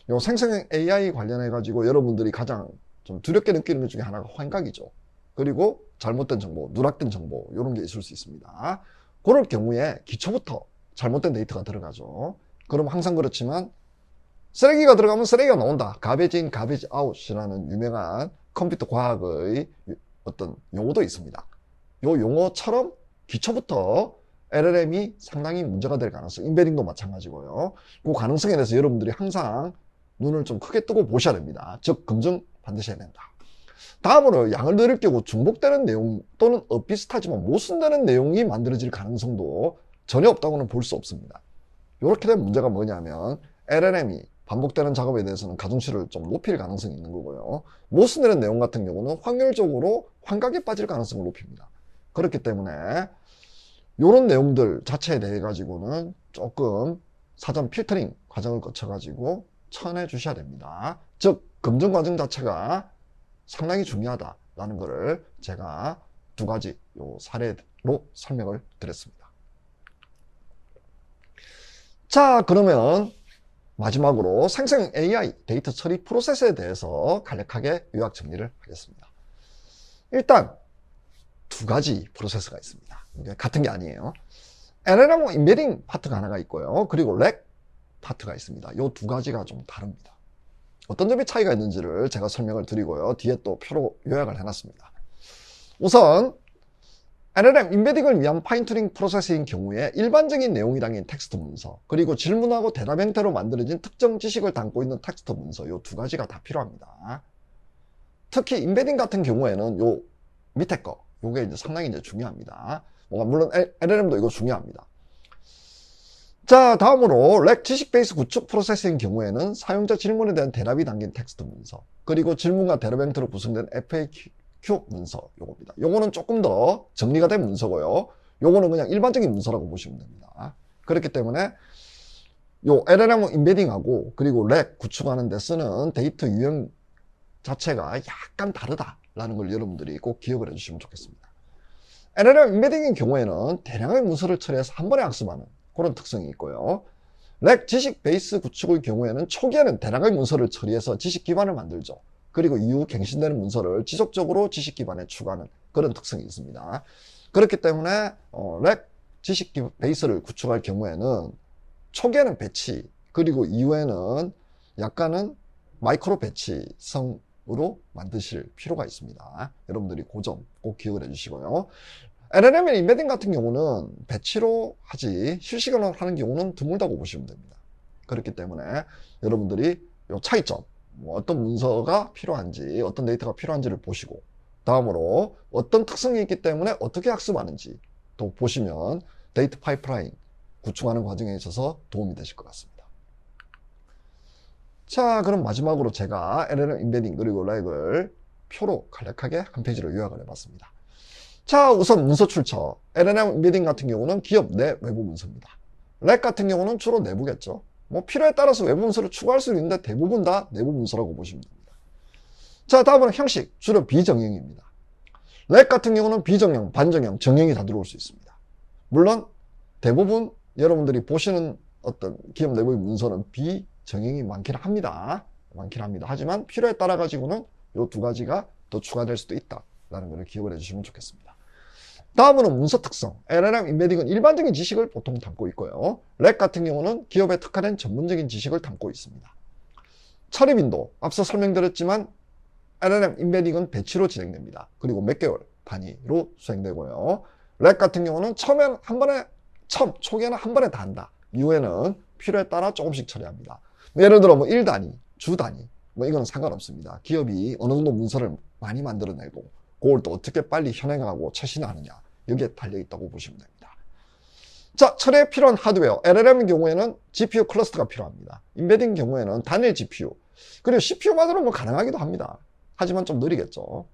요 생성형 AI 관련해 가지고 여러분들이 가장 좀 두렵게 느끼는 것 중에 하나가 환각이죠. 그리고 잘못된 정보, 누락된 정보 이런 게 있을 수 있습니다. 그럴 경우에 기초부터 잘못된 데이터가 들어가죠. 그럼 항상 그렇지만 쓰레기가 들어가면 쓰레기가 나온다. 가베지 인, 가베지 아웃이라는 유명한 컴퓨터 과학의 어떤 용어도 있습니다. 요 용어처럼 기초부터 LLM이 상당히 문제가 될 가능성, 인베딩도 마찬가지고요. 그 가능성에 대해서 여러분들이 항상 눈을 좀 크게 뜨고 보셔야 됩니다. 즉, 검증 반드시 해야 된다. 다음으로 양을 늘릴 경우 중복되는 내용 또는 엇비슷하지만 모순되는 내용이 만들어질 가능성도 전혀 없다고는 볼 수 없습니다. 이렇게 된 문제가 뭐냐면 LLM이 반복되는 작업에 대해서는 가중치를 좀 높일 가능성이 있는 거고요. 모순되는 내용 같은 경우는 확률적으로 환각에 빠질 가능성을 높입니다. 그렇기 때문에 이런 내용들 자체에 대해 가지고는 조금 사전 필터링 과정을 거쳐 가지고 쳐내 주셔야 됩니다. 즉, 검증 과정 자체가 상당히 중요하다라는 것을 제가 두 가지 요 사례로 설명을 드렸습니다. 자, 그러면 마지막으로 생성형 AI 데이터 처리 프로세스에 대해서 간략하게 요약 정리를 하겠습니다. 일단 두 가지 프로세스가 있습니다. 이게 같은 게 아니에요. LLM 인베딩 파트가 하나가 있고요. 그리고 렉 파트가 있습니다. 이 두 가지가 좀 다릅니다. 어떤 점이 차이가 있는지를 제가 설명을 드리고요. 뒤에 또 표로 요약을 해놨습니다. 우선 LLM 인베딩을 위한 파인튜닝 프로세스인 경우에 일반적인 내용이 담긴 텍스트 문서, 그리고 질문하고 대답 형태로 만들어진 특정 지식을 담고 있는 텍스트 문서, 이 두 가지가 다 필요합니다. 특히 인베딩 같은 경우에는 요 밑에 거, 요게 이제 상당히 이제 중요합니다. 물론 LLM도 이거 중요합니다. 자, 다음으로 렉 지식 베이스 구축 프로세스인 경우에는 사용자 질문에 대한 대답이 담긴 텍스트 문서, 그리고 질문과 대답 형태로 구성된 FAQ 문서, 요겁니다. 요거는 조금 더 정리가 된 문서고요. 요거는 그냥 일반적인 문서라고 보시면 됩니다. 그렇기 때문에 요 LLM 인베딩하고 그리고 렉 구축하는 데 쓰는 데이터 유형 자체가 약간 다르다라는 걸 여러분들이 꼭 기억을 해주시면 좋겠습니다. LLM 인베딩인 경우에는 대량의 문서를 처리해서 한 번에 학습하는 그런 특성이 있고요. 렉 지식 베이스 구축의 경우에는 초기에는 대량의 문서를 처리해서 지식 기반을 만들죠. 그리고 이후 갱신되는 문서를 지속적으로 지식 기반에 추가하는 그런 특성이 있습니다. 그렇기 때문에 렉 지식 베이스를 구축할 경우에는 초기에는 배치, 그리고 이후에는 약간은 마이크로 배치성으로 만드실 필요가 있습니다. 여러분들이 그 점 꼭 기억을 해주시고요. LLM 인베딩 같은 경우는 배치로 하지 실시간으로 하는 경우는 드물다고 보시면 됩니다. 그렇기 때문에 여러분들이 이 차이점, 어떤 문서가 필요한지, 어떤 데이터가 필요한지를 보시고, 다음으로 어떤 특성이 있기 때문에 어떻게 학습하는지 또 보시면 데이터 파이프라인 구축하는 과정에 있어서 도움이 되실 것 같습니다. 자, 그럼 마지막으로 제가 LLM 인베딩 그리고 렉을 표로 간략하게 한 페이지로 요약을 해봤습니다. 자, 우선 문서 출처. LLM 인베딩 같은 경우는 기업 내 외부 문서입니다. 렉 같은 경우는 주로 내부겠죠. 필요에 따라서 외부 문서를 추가할 수 있는데 대부분 다 내부 문서라고 보시면 됩니다. 자, 다음은 형식. 주로 비정형입니다. 렉 같은 경우는 비정형, 반정형, 정형이 다 들어올 수 있습니다. 물론 대부분 여러분들이 보시는 어떤 기업 내부의 문서는 비정형이 많긴 합니다. 하지만 필요에 따라 가지고는 이 두 가지가 더 추가될 수도 있다라는 것을 기억을 해주시면 좋겠습니다. 다음으로는 문서 특성. LLM 인베딩은 일반적인 지식을 보통 담고 있고요. 렉 같은 경우는 기업에 특화된 전문적인 지식을 담고 있습니다. 처리 빈도. 앞서 설명드렸지만 LLM 인베딩은 배치로 진행됩니다. 그리고 몇 개월 단위로 수행되고요. 렉 같은 경우는 초기에는 한 번에 다 한다. 이후에는 필요에 따라 조금씩 처리합니다. 예를 들어 일 단위, 주 단위, 이거는 상관없습니다. 기업이 어느 정도 문서를 많이 만들어내고 그걸 또 어떻게 빨리 현행하고 최신화하느냐, 여기에 달려있다고 보시면 됩니다. 자, 처리에 필요한 하드웨어. LLM의 경우에는 GPU 클러스터가 필요합니다. 인베딩 경우에는 단일 GPU, 그리고 CPU만으로 가능하기도 합니다. 하지만 좀 느리겠죠.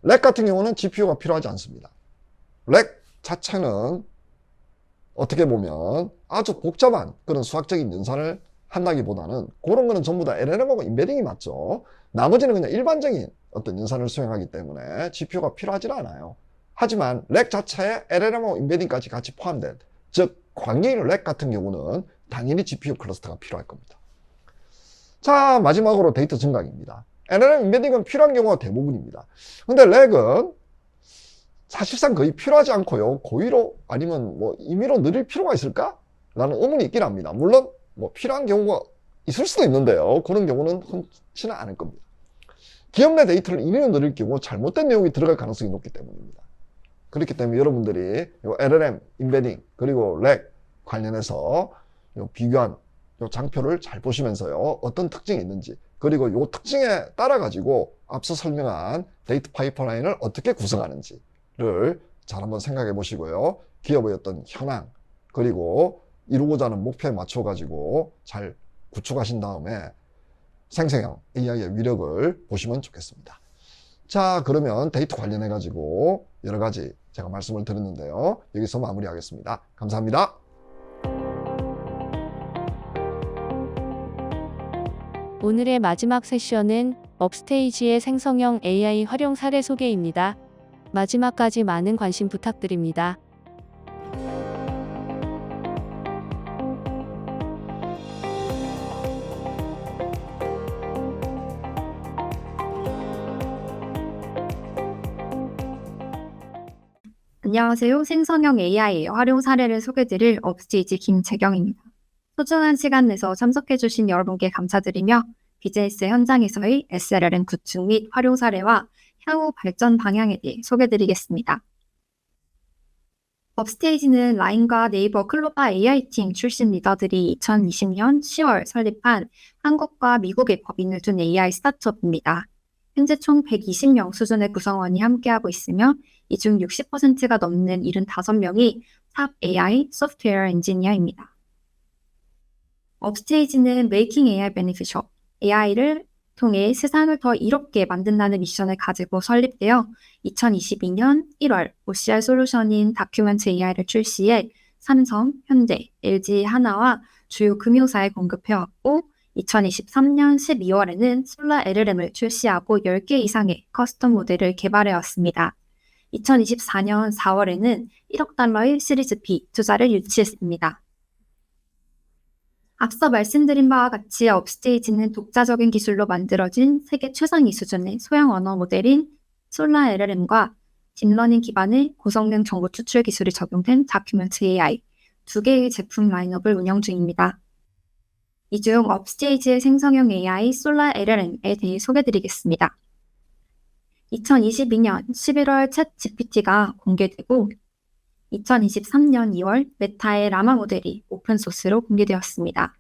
렉 같은 경우는 GPU가 필요하지 않습니다. 렉 자체는 어떻게 보면 아주 복잡한 그런 수학적인 연산을 한다기보다는 그런 거는 전부 다 LLM하고 인베딩이 맞죠. 나머지는 그냥 일반적인 어떤 연산을 수행하기 때문에 GPU가 필요하지 않아요. 하지만 렉 자체에 LLM 인베딩까지 같이 포함된, 즉 광개인 렉 같은 경우는 당연히 GPU 클러스터가 필요할 겁니다. 자, 마지막으로 데이터 증강입니다. LLM 인베딩은 필요한 경우가 대부분입니다. 근데 렉은 사실상 거의 필요하지 않고요. 고의로 아니면 뭐 임의로 늘릴 필요가 있을까? 라는 의문이 있긴 합니다. 물론 뭐 필요한 경우가 있을 수도 있는데요. 그런 경우는 흔치는 않을 겁니다. 기업 내 데이터를 임의로 늘릴 경우 잘못된 내용이 들어갈 가능성이 높기 때문입니다. 그렇기 때문에 여러분들이 LLM 인베딩 그리고 렉 관련해서 비교한 장표를 잘 보시면서요. 어떤 특징이 있는지, 그리고 이 특징에 따라 가지고 앞서 설명한 데이터 파이프라인을 어떻게 구성하는지를 잘 한번 생각해 보시고요. 기업의 어떤 현황, 그리고 이루고자 하는 목표에 맞춰 가지고 잘 구축하신 다음에 생성형 AI의 위력을 보시면 좋겠습니다. 자, 그러면 데이터 관련해 가지고 여러 가지 제가 말씀을 드렸는데요. 여기서 마무리하겠습니다. 감사합니다. 오늘의 마지막 세션은 업스테이지의 생성형 AI 활용 사례 소개입니다. 마지막까지 많은 관심 부탁드립니다. 안녕하세요. 생성형 AI의 활용 사례를 소개드릴 업스테이지 김채경입니다. 소중한 시간 내서 참석해주신 여러분께 감사드리며 BJS 현장에서의 SLLM 구축 및 활용 사례와 향후 발전 방향에 대해 소개드리겠습니다. 업스테이지는 라인과 네이버 클로바 AI팀 출신 리더들이 2020년 10월 설립한 한국과 미국의 법인을 둔 AI 스타트업입니다. 현재 총 120명 수준의 구성원이 함께하고 있으며 이 중 60%가 넘는 75명이 탑 AI 소프트웨어 엔지니어입니다. 업스테이지는 Making AI Beneficial, AI를 통해 세상을 더 이롭게 만든다는 미션을 가지고 설립되어 2022년 1월 OCR 솔루션인 다큐멘트 AI를 출시해 삼성, 현대, LG, 하나와 주요 금융사에 공급해왔고 2023년 12월에는 솔라 LLM을 출시하고 10개 이상의 커스텀 모델을 개발해왔습니다. 2024년 4월에는 1억 달러의 시리즈 B 투자를 유치했습니다. 앞서 말씀드린 바와 같이 업스테이지는 독자적인 기술로 만들어진 세계 최상위 수준의 소형 언어 모델인 솔라 LLM과 딥러닝 기반의 고성능 정보 추출 기술이 적용된 다큐멘트 AI 두 개의 제품 라인업을 운영 중입니다. 이 중 업스테이지의 생성형 AI 솔라 LLM에 대해 소개드리겠습니다. 2022년 11월 챗 GPT가 공개되고 2023년 2월 메타의 라마 모델이 오픈소스로 공개되었습니다.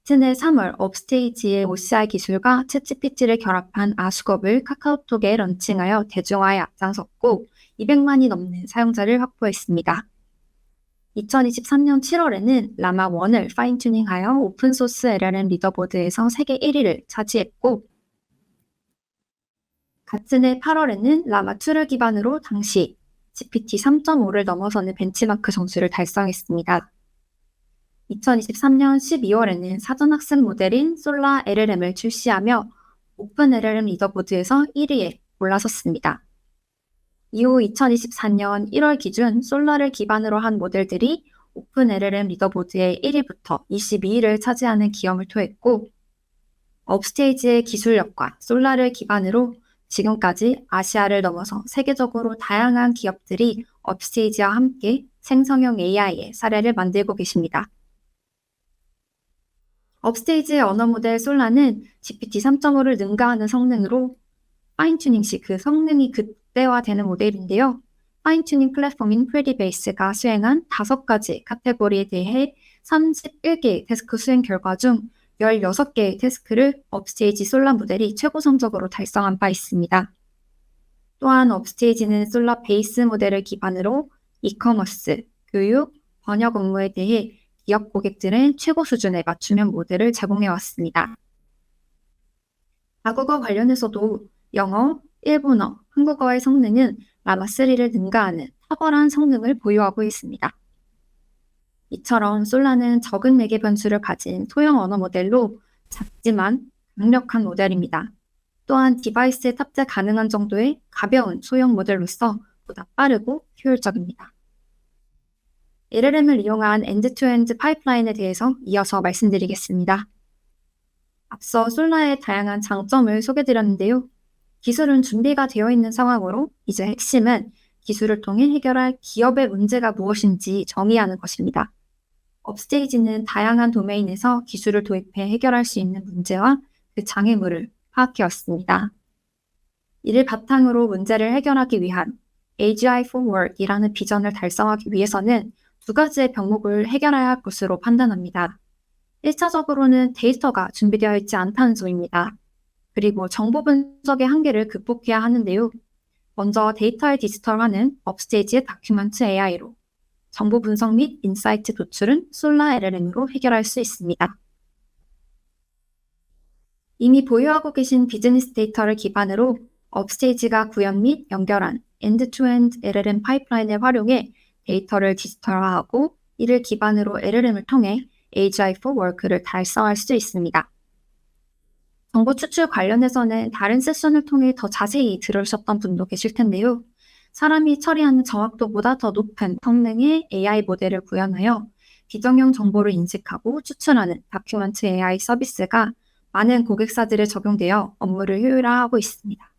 지난해 3월 업스테이지의 OCR 기술과 챗 GPT를 결합한 아수겁을 카카오톡에 런칭하여 대중화에 앞장섰고 200만이 넘는 사용자를 확보했습니다. 2023년 7월에는 라마1을 파인튜닝하여 오픈소스 LLM 리더보드에서 세계 1위를 차지했고 같은 해 8월에는 라마2를 기반으로 당시 GPT 3.5를 넘어서는 벤치마크 점수를 달성했습니다. 2023년 12월에는 사전학습 모델인 솔라 LLM을 출시하며 오픈 LLM 리더보드에서 1위에 올라섰습니다. 이후 2024년 1월 기준 솔라를 기반으로 한 모델들이 오픈 LLM 리더보드의 1위부터 22위를 차지하는 기염을 토했고 업스테이지의 기술력과 솔라를 기반으로 지금까지 아시아를 넘어서 세계적으로 다양한 기업들이 업스테이지와 함께 생성형 AI의 사례를 만들고 계십니다. 업스테이지의 언어 모델 솔라는 GPT 3.5를 능가하는 성능으로 파인튜닝 시 그 성능이 극대화되는 모델인데요. 파인튜닝 플랫폼인 프레디베이스가 수행한 5가지 카테고리에 대해 31개의 태스크 수행 결과 중 16개의 태스크를 업스테이지 솔라 모델이 최고 성적으로 달성한 바 있습니다. 또한 업스테이지는 솔라 베이스 모델을 기반으로 이커머스, 교육, 번역 업무에 대해 기업 고객들의 최고 수준의 맞춤형 모델을 제공해왔습니다. 다국어 관련해서도 영어, 일본어, 한국어의 성능은 라마3를 능가하는 탁월한 성능을 보유하고 있습니다. 이처럼 솔라는 적은 매개 변수를 가진 소형 언어 모델로 작지만 강력한 모델입니다. 또한 디바이스에 탑재 가능한 정도의 가벼운 소형 모델로서 보다 빠르고 효율적입니다. LLM을 이용한 엔드-투-엔드 파이프라인에 대해서 이어서 말씀드리겠습니다. 앞서 솔라의 다양한 장점을 소개드렸는데요. 기술은 준비가 되어 있는 상황으로 이제 핵심은 기술을 통해 해결할 기업의 문제가 무엇인지 정의하는 것입니다. 업스테이지는 다양한 도메인에서 기술을 도입해 해결할 수 있는 문제와 그 장애물을 파악해왔습니다. 이를 바탕으로 문제를 해결하기 위한 AGI for Work이라는 비전을 달성하기 위해서는 두 가지의 병목을 해결해야 할 것으로 판단합니다. 1차적으로는 데이터가 준비되어 있지 않다는 점입니다. 그리고 정보 분석의 한계를 극복해야 하는데요. 먼저 데이터의 디지털화는 업스테이지의 다큐멘트 AI로, 정보 분석 및 인사이트 도출은 솔라 LLM으로 해결할 수 있습니다. 이미 보유하고 계신 비즈니스 데이터를 기반으로 업스테이지가 구현 및 연결한 엔드-투-엔드 LLM 파이프라인을 활용해 데이터를 디지털화하고 이를 기반으로 LLM을 통해 AGI for Work를 달성할 수 있습니다. 정보 추출 관련해서는 다른 세션을 통해 더 자세히 들으셨던 분도 계실 텐데요. 사람이 처리하는 정확도보다 더 높은 성능의 AI 모델을 구현하여 비정형 정보를 인식하고 추출하는 다큐멘트 AI 서비스가 많은 고객사들에 적용되어 업무를 효율화하고 있습니다.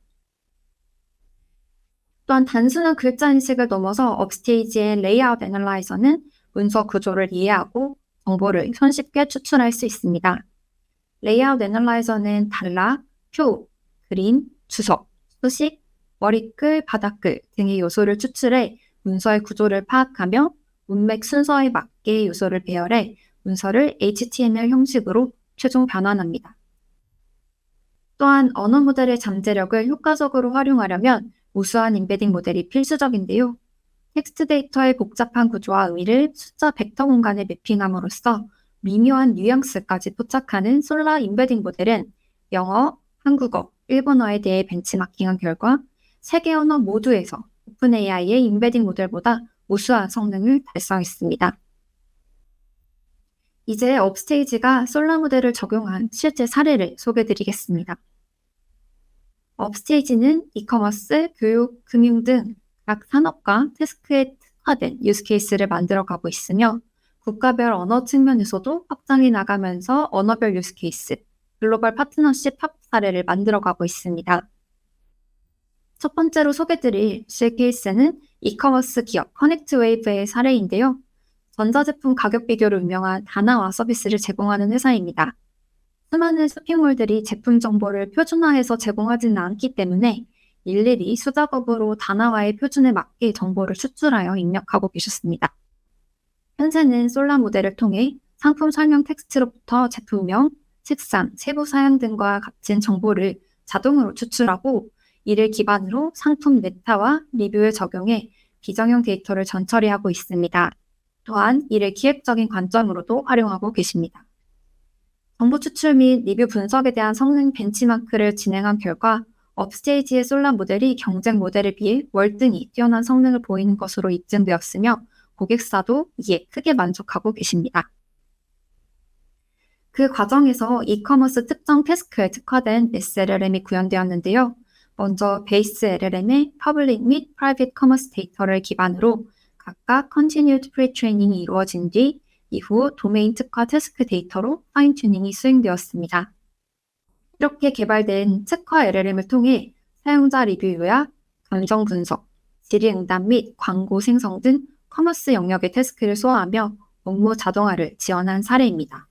또한 단순한 글자 인식을 넘어서 업스테이지의 레이아웃 애널라이저는 문서 구조를 이해하고 정보를 손쉽게 추출할 수 있습니다. 레이아웃 애널라이저는 단락, 표, 그림, 주석, 수식, 머리글, 바닥글 등의 요소를 추출해 문서의 구조를 파악하며 문맥 순서에 맞게 요소를 배열해 문서를 HTML 형식으로 최종 변환합니다. 또한 언어 모델의 잠재력을 효과적으로 활용하려면 우수한 임베딩 모델이 필수적인데요. 텍스트 데이터의 복잡한 구조와 의미를 숫자 벡터 공간에 매핑함으로써 미묘한 뉘앙스까지 포착하는 솔라 임베딩 모델은 영어, 한국어, 일본어에 대해 벤치마킹한 결과 3개 언어 모두에서 오픈AI의 임베딩 모델보다 우수한 성능을 달성했습니다. 이제 업스테이지가 솔라 모델을 적용한 실제 사례를 소개드리겠습니다. 업스테이지는 이커머스, 교육, 금융 등 각 산업과 태스크에 특화된 유스케이스를 만들어가고 있으며 국가별 언어 측면에서도 확장해 나가면서 언어별 유스케이스, 글로벌 파트너십 합 사례를 만들어가고 있습니다. 첫 번째로 소개드릴 실케이스는 이커머스 기업 커넥트웨이브의 사례인데요. 전자제품 가격 비교로 유명한 다나와 서비스를 제공하는 회사입니다. 수많은 쇼핑몰들이 제품 정보를 표준화해서 제공하지는 않기 때문에 일일이 수작업으로 다나와의 표준에 맞게 정보를 추출하여 입력하고 계셨습니다. 현재는 솔라 모델을 통해 상품 설명 텍스트로부터 제품명, 색상, 세부 사양 등과 값진 정보를 자동으로 추출하고 이를 기반으로 상품 메타와 리뷰에 적용해 비정형 데이터를 전처리하고 있습니다. 또한 이를 기획적인 관점으로도 활용하고 계십니다. 정보 추출 및 리뷰 분석에 대한 성능 벤치마크를 진행한 결과 업스테이지의 솔라 모델이 경쟁 모델에 비해 월등히 뛰어난 성능을 보이는 것으로 입증되었으며 고객사도 이에 크게 만족하고 계십니다. 그 과정에서 이커머스 특정 태스크에 특화된 SLLM이 구현되었는데요. 먼저 베이스 LLM의 퍼블릭 및 프라이빗 커머스 데이터를 기반으로 각각 Continued Pre-training이 이루어진 뒤 이후 도메인 특화 태스크 데이터로 파인 튜닝이 수행되었습니다. 이렇게 개발된 특화 LLM을 통해 사용자 리뷰 요약, 감정 분석, 질의응답 및 광고 생성 등 커머스 영역의 태스크를 소화하며 업무 자동화를 지원한 사례입니다.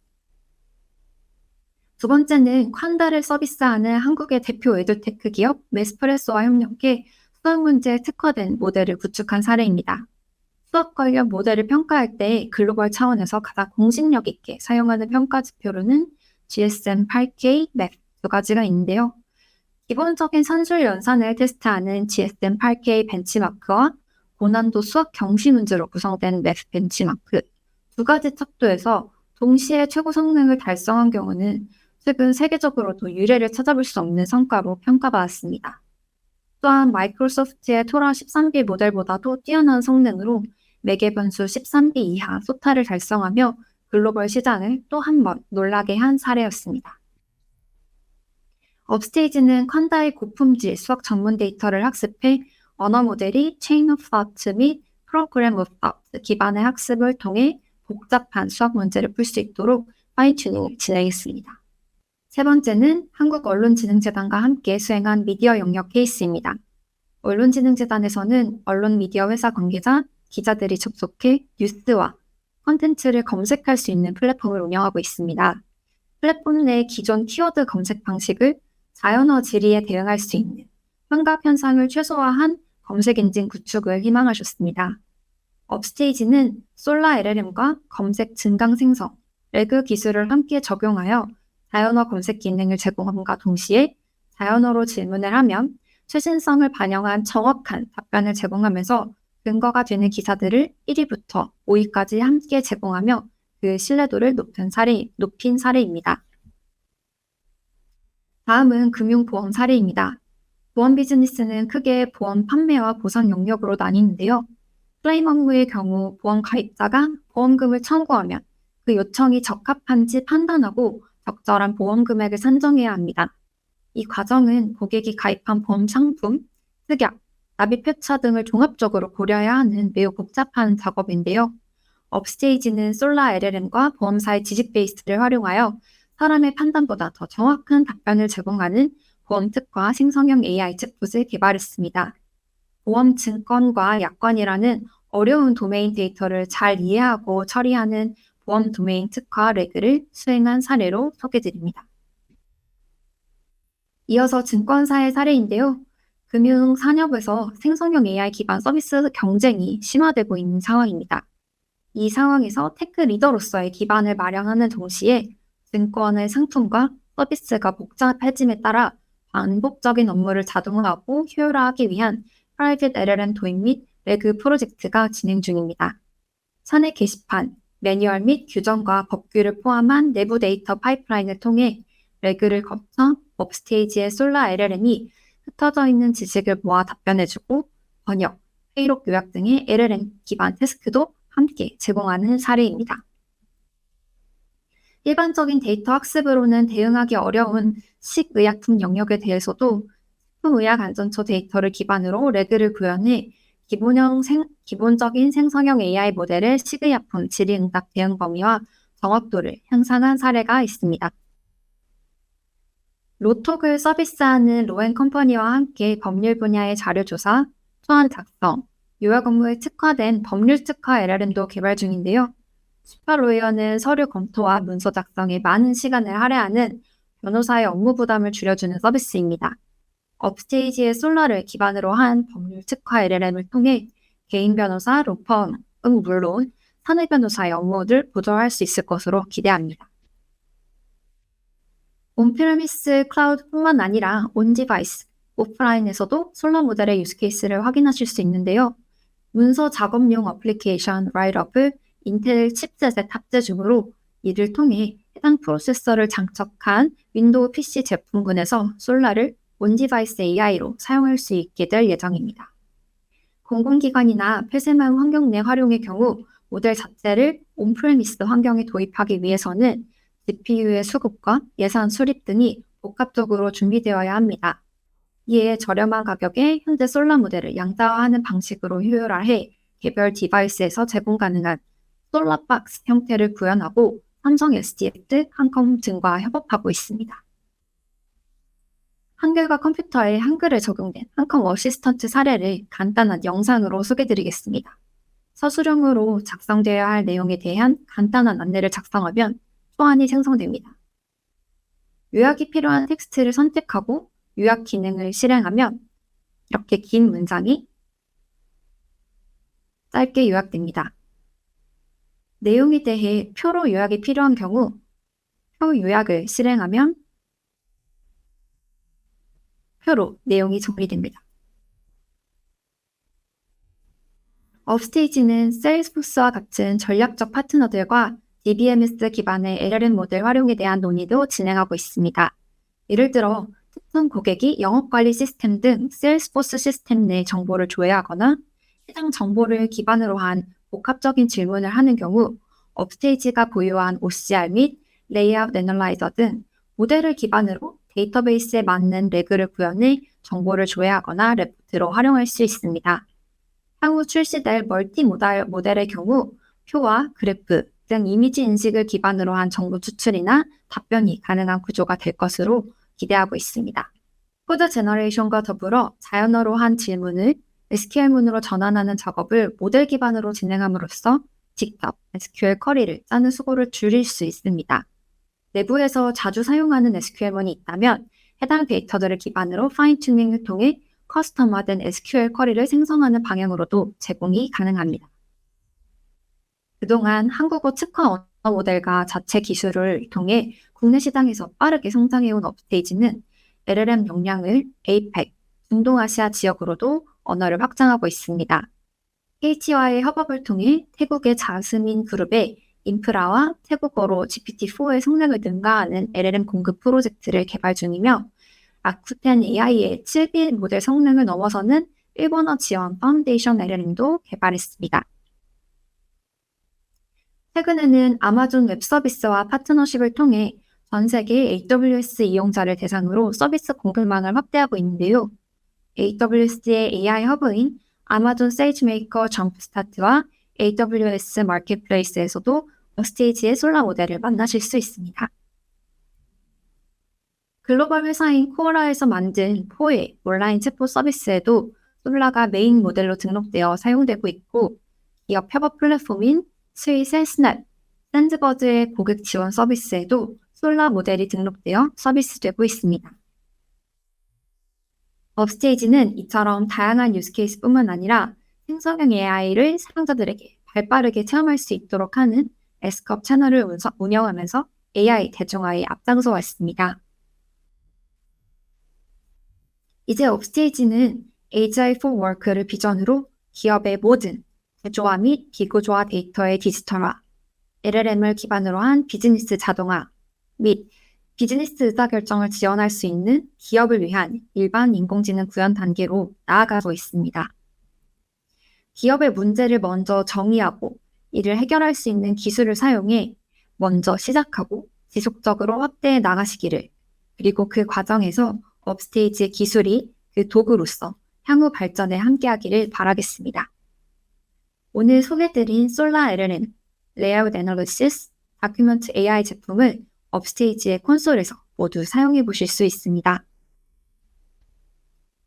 두 번째는 콴다를 서비스하는 한국의 대표 에듀테크 기업 메스프레소와 협력해 수학 문제에 특화된 모델을 구축한 사례입니다. 수학 관련 모델을 평가할 때 글로벌 차원에서 가장 공신력 있게 사용하는 평가 지표로는 GSM-8K, MAP 두 가지가 있는데요. 기본적인 산술 연산을 테스트하는 GSM-8K 벤치마크와 고난도 수학 경시 문제로 구성된 MAP 벤치마크 두 가지 척도에서 동시에 최고 성능을 달성한 경우는 최근 세계적으로도 유례를 찾아볼 수 없는 성과로 평가받았습니다. 또한 마이크로소프트의 토라 13비 모델보다도 뛰어난 성능으로 매개 변수 13비 이하 소타를 달성하며 글로벌 시장을 또 한 번 놀라게 한 사례였습니다. 업스테이지는 퀀다의 고품질 수학 전문 데이터를 학습해 언어 모델이 Chain of Thought 및 Program of Thought 기반의 학습을 통해 복잡한 수학 문제를 풀 수 있도록 파인튜닝을 진행했습니다. 세 번째는 한국언론진흥재단과 함께 수행한 미디어 영역 케이스입니다. 언론진흥재단에서는 언론 미디어 회사 관계자, 기자들이 접속해 뉴스와 콘텐츠를 검색할 수 있는 플랫폼을 운영하고 있습니다. 플랫폼 내 기존 키워드 검색 방식을 자연어 질의에 대응할 수 있는 환각 현상을 최소화한 검색 엔진 구축을 희망하셨습니다. 업스테이지는 솔라 LLM과 검색 증강 생성, 레그 기술을 함께 적용하여 자연어 검색 기능을 제공함과 동시에 자연어로 질문을 하면 최신성을 반영한 정확한 답변을 제공하면서 근거가 되는 기사들을 1위부터 5위까지 함께 제공하며 그 신뢰도를 높인 사례입니다. 다음은 금융보험 사례입니다. 보험 비즈니스는 크게 보험 판매와 보상 영역으로 나뉘는데요. 클레임 업무의 경우 보험 가입자가 보험금을 청구하면 그 요청이 적합한지 판단하고 적절한 보험 금액을 산정해야 합니다. 이 과정은 고객이 가입한 보험 상품, 특약, 납입 회차 등을 종합적으로 고려해야 하는 매우 복잡한 작업인데요. 업스테이지는 솔라 LLM과 보험사의 지식 베이스를 활용하여 사람의 판단보다 더 정확한 답변을 제공하는 보험 특화 생성형 AI 챗봇을 개발했습니다. 보험, 증권과 약관이라는 어려운 도메인 데이터를 잘 이해하고 처리하는 보험 도메인 특화 레그를 수행한 사례로 소개드립니다. 이어서 증권사의 사례인데요. 금융 산업에서 생성형 AI 기반 서비스 경쟁이 심화되고 있는 상황입니다. 이 상황에서 테크 리더로서의 기반을 마련하는 동시에 증권의 상품과 서비스가 복잡해짐에 따라 반복적인 업무를 자동화하고 효율화하기 위한 프라이빗 LLM 도입 및 레그 프로젝트가 진행 중입니다. 사내 게시판, 매뉴얼 및 규정과 법규를 포함한 내부 데이터 파이프라인을 통해 레그를 거쳐 업스테이지의 솔라 LLM이 흩어져 있는 지식을 모아 답변해주고 번역, 회의록 요약 등의 LLM 기반 태스크도 함께 제공하는 사례입니다. 일반적인 데이터 학습으로는 대응하기 어려운 식의약품 영역에 대해서도 식품의약안전처 데이터를 기반으로 레그를 구현해 기본적인 생성형 AI 모델의 식의약품 질의응답 대응 범위와 정확도를 향상한 사례가 있습니다. 로톡을 서비스하는 로앤컴퍼니와 함께 법률 분야의 자료조사, 초안 작성, 요약 업무에 특화된 법률 특화 LLM도 개발 중인데요. 슈퍼로이어는 서류 검토와 문서 작성에 많은 시간을 할애하는 변호사의 업무 부담을 줄여주는 서비스입니다. 업스테이지의 솔라를 기반으로 한 법률 특화 LLM을 통해 개인 변호사, 로펌은 물론 사내 변호사의 업무를 보조할 수 있을 것으로 기대합니다. 온프레미스 클라우드뿐만 아니라 온디바이스, 오프라인에서도 솔라 모델의 유스케이스를 확인하실 수 있는데요. 문서 작업용 어플리케이션 라이트업을 인텔 칩셋에 탑재 중으로 이를 통해 해당 프로세서를 장착한 윈도우 PC 제품군에서 솔라를 온디바이스 AI로 사용할 수 있게 될 예정입니다. 공공기관이나 폐쇄망 환경 내 활용의 경우 모델 자체를 온프레미스 환경에 도입하기 위해서는 GPU의 수급과 예산 수립 등이 복합적으로 준비되어야 합니다. 이에 저렴한 가격에 현재 솔라 모델을 양자화하는 방식으로 효율화해 개별 디바이스에서 제공 가능한 솔라박스 형태를 구현하고 삼성 SDX, 한컴 등과 협업하고 있습니다. 한글과 컴퓨터에 한글에 적용된 한컴 어시스턴트 사례를 간단한 영상으로 소개드리겠습니다. 서술형으로 작성되어야 할 내용에 대한 간단한 안내를 작성하면 초안이 생성됩니다. 요약이 필요한 텍스트를 선택하고 요약 기능을 실행하면 이렇게 긴 문장이 짧게 요약됩니다. 내용에 대해 표로 요약이 필요한 경우 표 요약을 실행하면 표로 내용이 정리됩니다. 업스테이지는 세일스포스와 같은 전략적 파트너들과 DBMS 기반의 LLM 모델 활용에 대한 논의도 진행하고 있습니다. 예를 들어 특정 고객이 영업관리 시스템 등 세일스포스 시스템 내 정보를 조회하거나 해당 정보를 기반으로 한 복합적인 질문을 하는 경우 업스테이지가 보유한 OCR 및 레이아웃 애널라이저 등 모델을 기반으로 데이터베이스에 맞는 레그를 구현해 정보를 조회하거나 레포트로 활용할 수 있습니다. 향후 출시될 멀티모달 모델의 경우 표와 그래프 등 이미지 인식을 기반으로 한 정보 추출이나 답변이 가능한 구조가 될 것으로 기대하고 있습니다. 코드 제너레이션과 더불어 자연어로 한 질문을 SQL문으로 전환하는 작업을 모델 기반으로 진행함으로써 직접 SQL 쿼리를 짜는 수고를 줄일 수 있습니다. 내부에서 자주 사용하는 SQL문이 있다면 해당 데이터들을 기반으로 파인 튜닝을 통해 커스텀화된 SQL 쿼리를 생성하는 방향으로도 제공이 가능합니다. 그동안 한국어 특화 언어 모델과 자체 기술을 통해 국내 시장에서 빠르게 성장해온 업스테이지는 LLM 역량을 APEC, 중동아시아 지역으로도 언어를 확장하고 있습니다. KT와의 협업을 통해 태국의 자스민 그룹의 인프라와 태국어로 GPT-4의 성능을 능가하는 LLM 공급 프로젝트를 개발 중이며 라쿠텐 AI의 7비 모델 성능을 넘어서는 일본어 지원 파운데이션 LLM도 개발했습니다. 최근에는 아마존 웹 서비스와 파트너십을 통해 전 세계 AWS 이용자를 대상으로 서비스 공급망을 확대하고 있는데요. AWS의 AI 허브인 아마존 세이지메이커 점프스타트와 AWS 마켓플레이스에서도 업스테이지의 솔라 모델을 만나실 수 있습니다. 글로벌 회사인 코어라에서 만든 포의 온라인 챗봇 서비스에도 솔라가 메인 모델로 등록되어 사용되고 있고 기업 협업 플랫폼인 스윗의 스냅, 샌드버드의 고객 지원 서비스에도 솔라 모델이 등록되어 서비스되고 있습니다. 업스테이지는 이처럼 다양한 유스케이스뿐만 아니라 생성형 AI를 사용자들에게 발빠르게 체험할 수 있도록 하는 S컵 채널을 운영하면서 AI 대중화에 앞장서 왔습니다. 이제 업스테이지는 AGI for Work를 비전으로 기업의 모든 구조화 및 비구조화 데이터의 디지털화, LLM을 기반으로 한 비즈니스 자동화 및 비즈니스 의사결정을 지원할 수 있는 기업을 위한 일반 인공지능 구현 단계로 나아가고 있습니다. 기업의 문제를 먼저 정의하고 이를 해결할 수 있는 기술을 사용해 먼저 시작하고 지속적으로 확대해 나가시기를, 그리고 그 과정에서 업스테이지의 기술이 그 도구로서 향후 발전에 함께하기를 바라겠습니다. 오늘 소개드린 솔라 LLM, 레이아웃 애널리시스, 다큐멘트 AI 제품을 업스테이지의 콘솔에서 모두 사용해 보실 수 있습니다.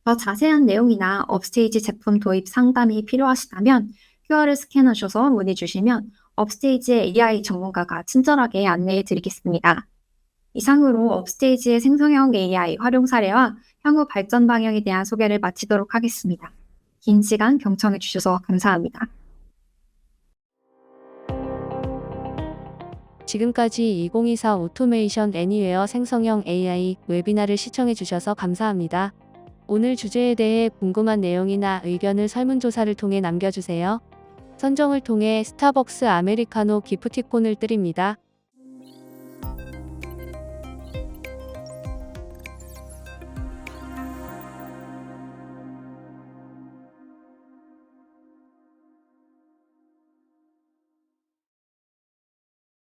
더 자세한 내용이나 업스테이지 제품 도입 상담이 필요하시다면 QR을 스캔하셔서 문의 주시면 업스테이지의 AI 전문가가 친절하게 안내해 드리겠습니다. 이상으로 업스테이지의 생성형 AI 활용 사례와 향후 발전 방향에 대한 소개를 마치도록 하겠습니다. 긴 시간 경청해 주셔서 감사합니다. 지금까지 2024 오토메이션 애니웨어 생성형 AI 웨비나를 시청해 주셔서 감사합니다. 오늘 주제에 대해 궁금한 내용이나 의견을 설문조사를 통해 남겨주세요. 선정을 통해 스타벅스 아메리카노 기프티콘을 드립니다.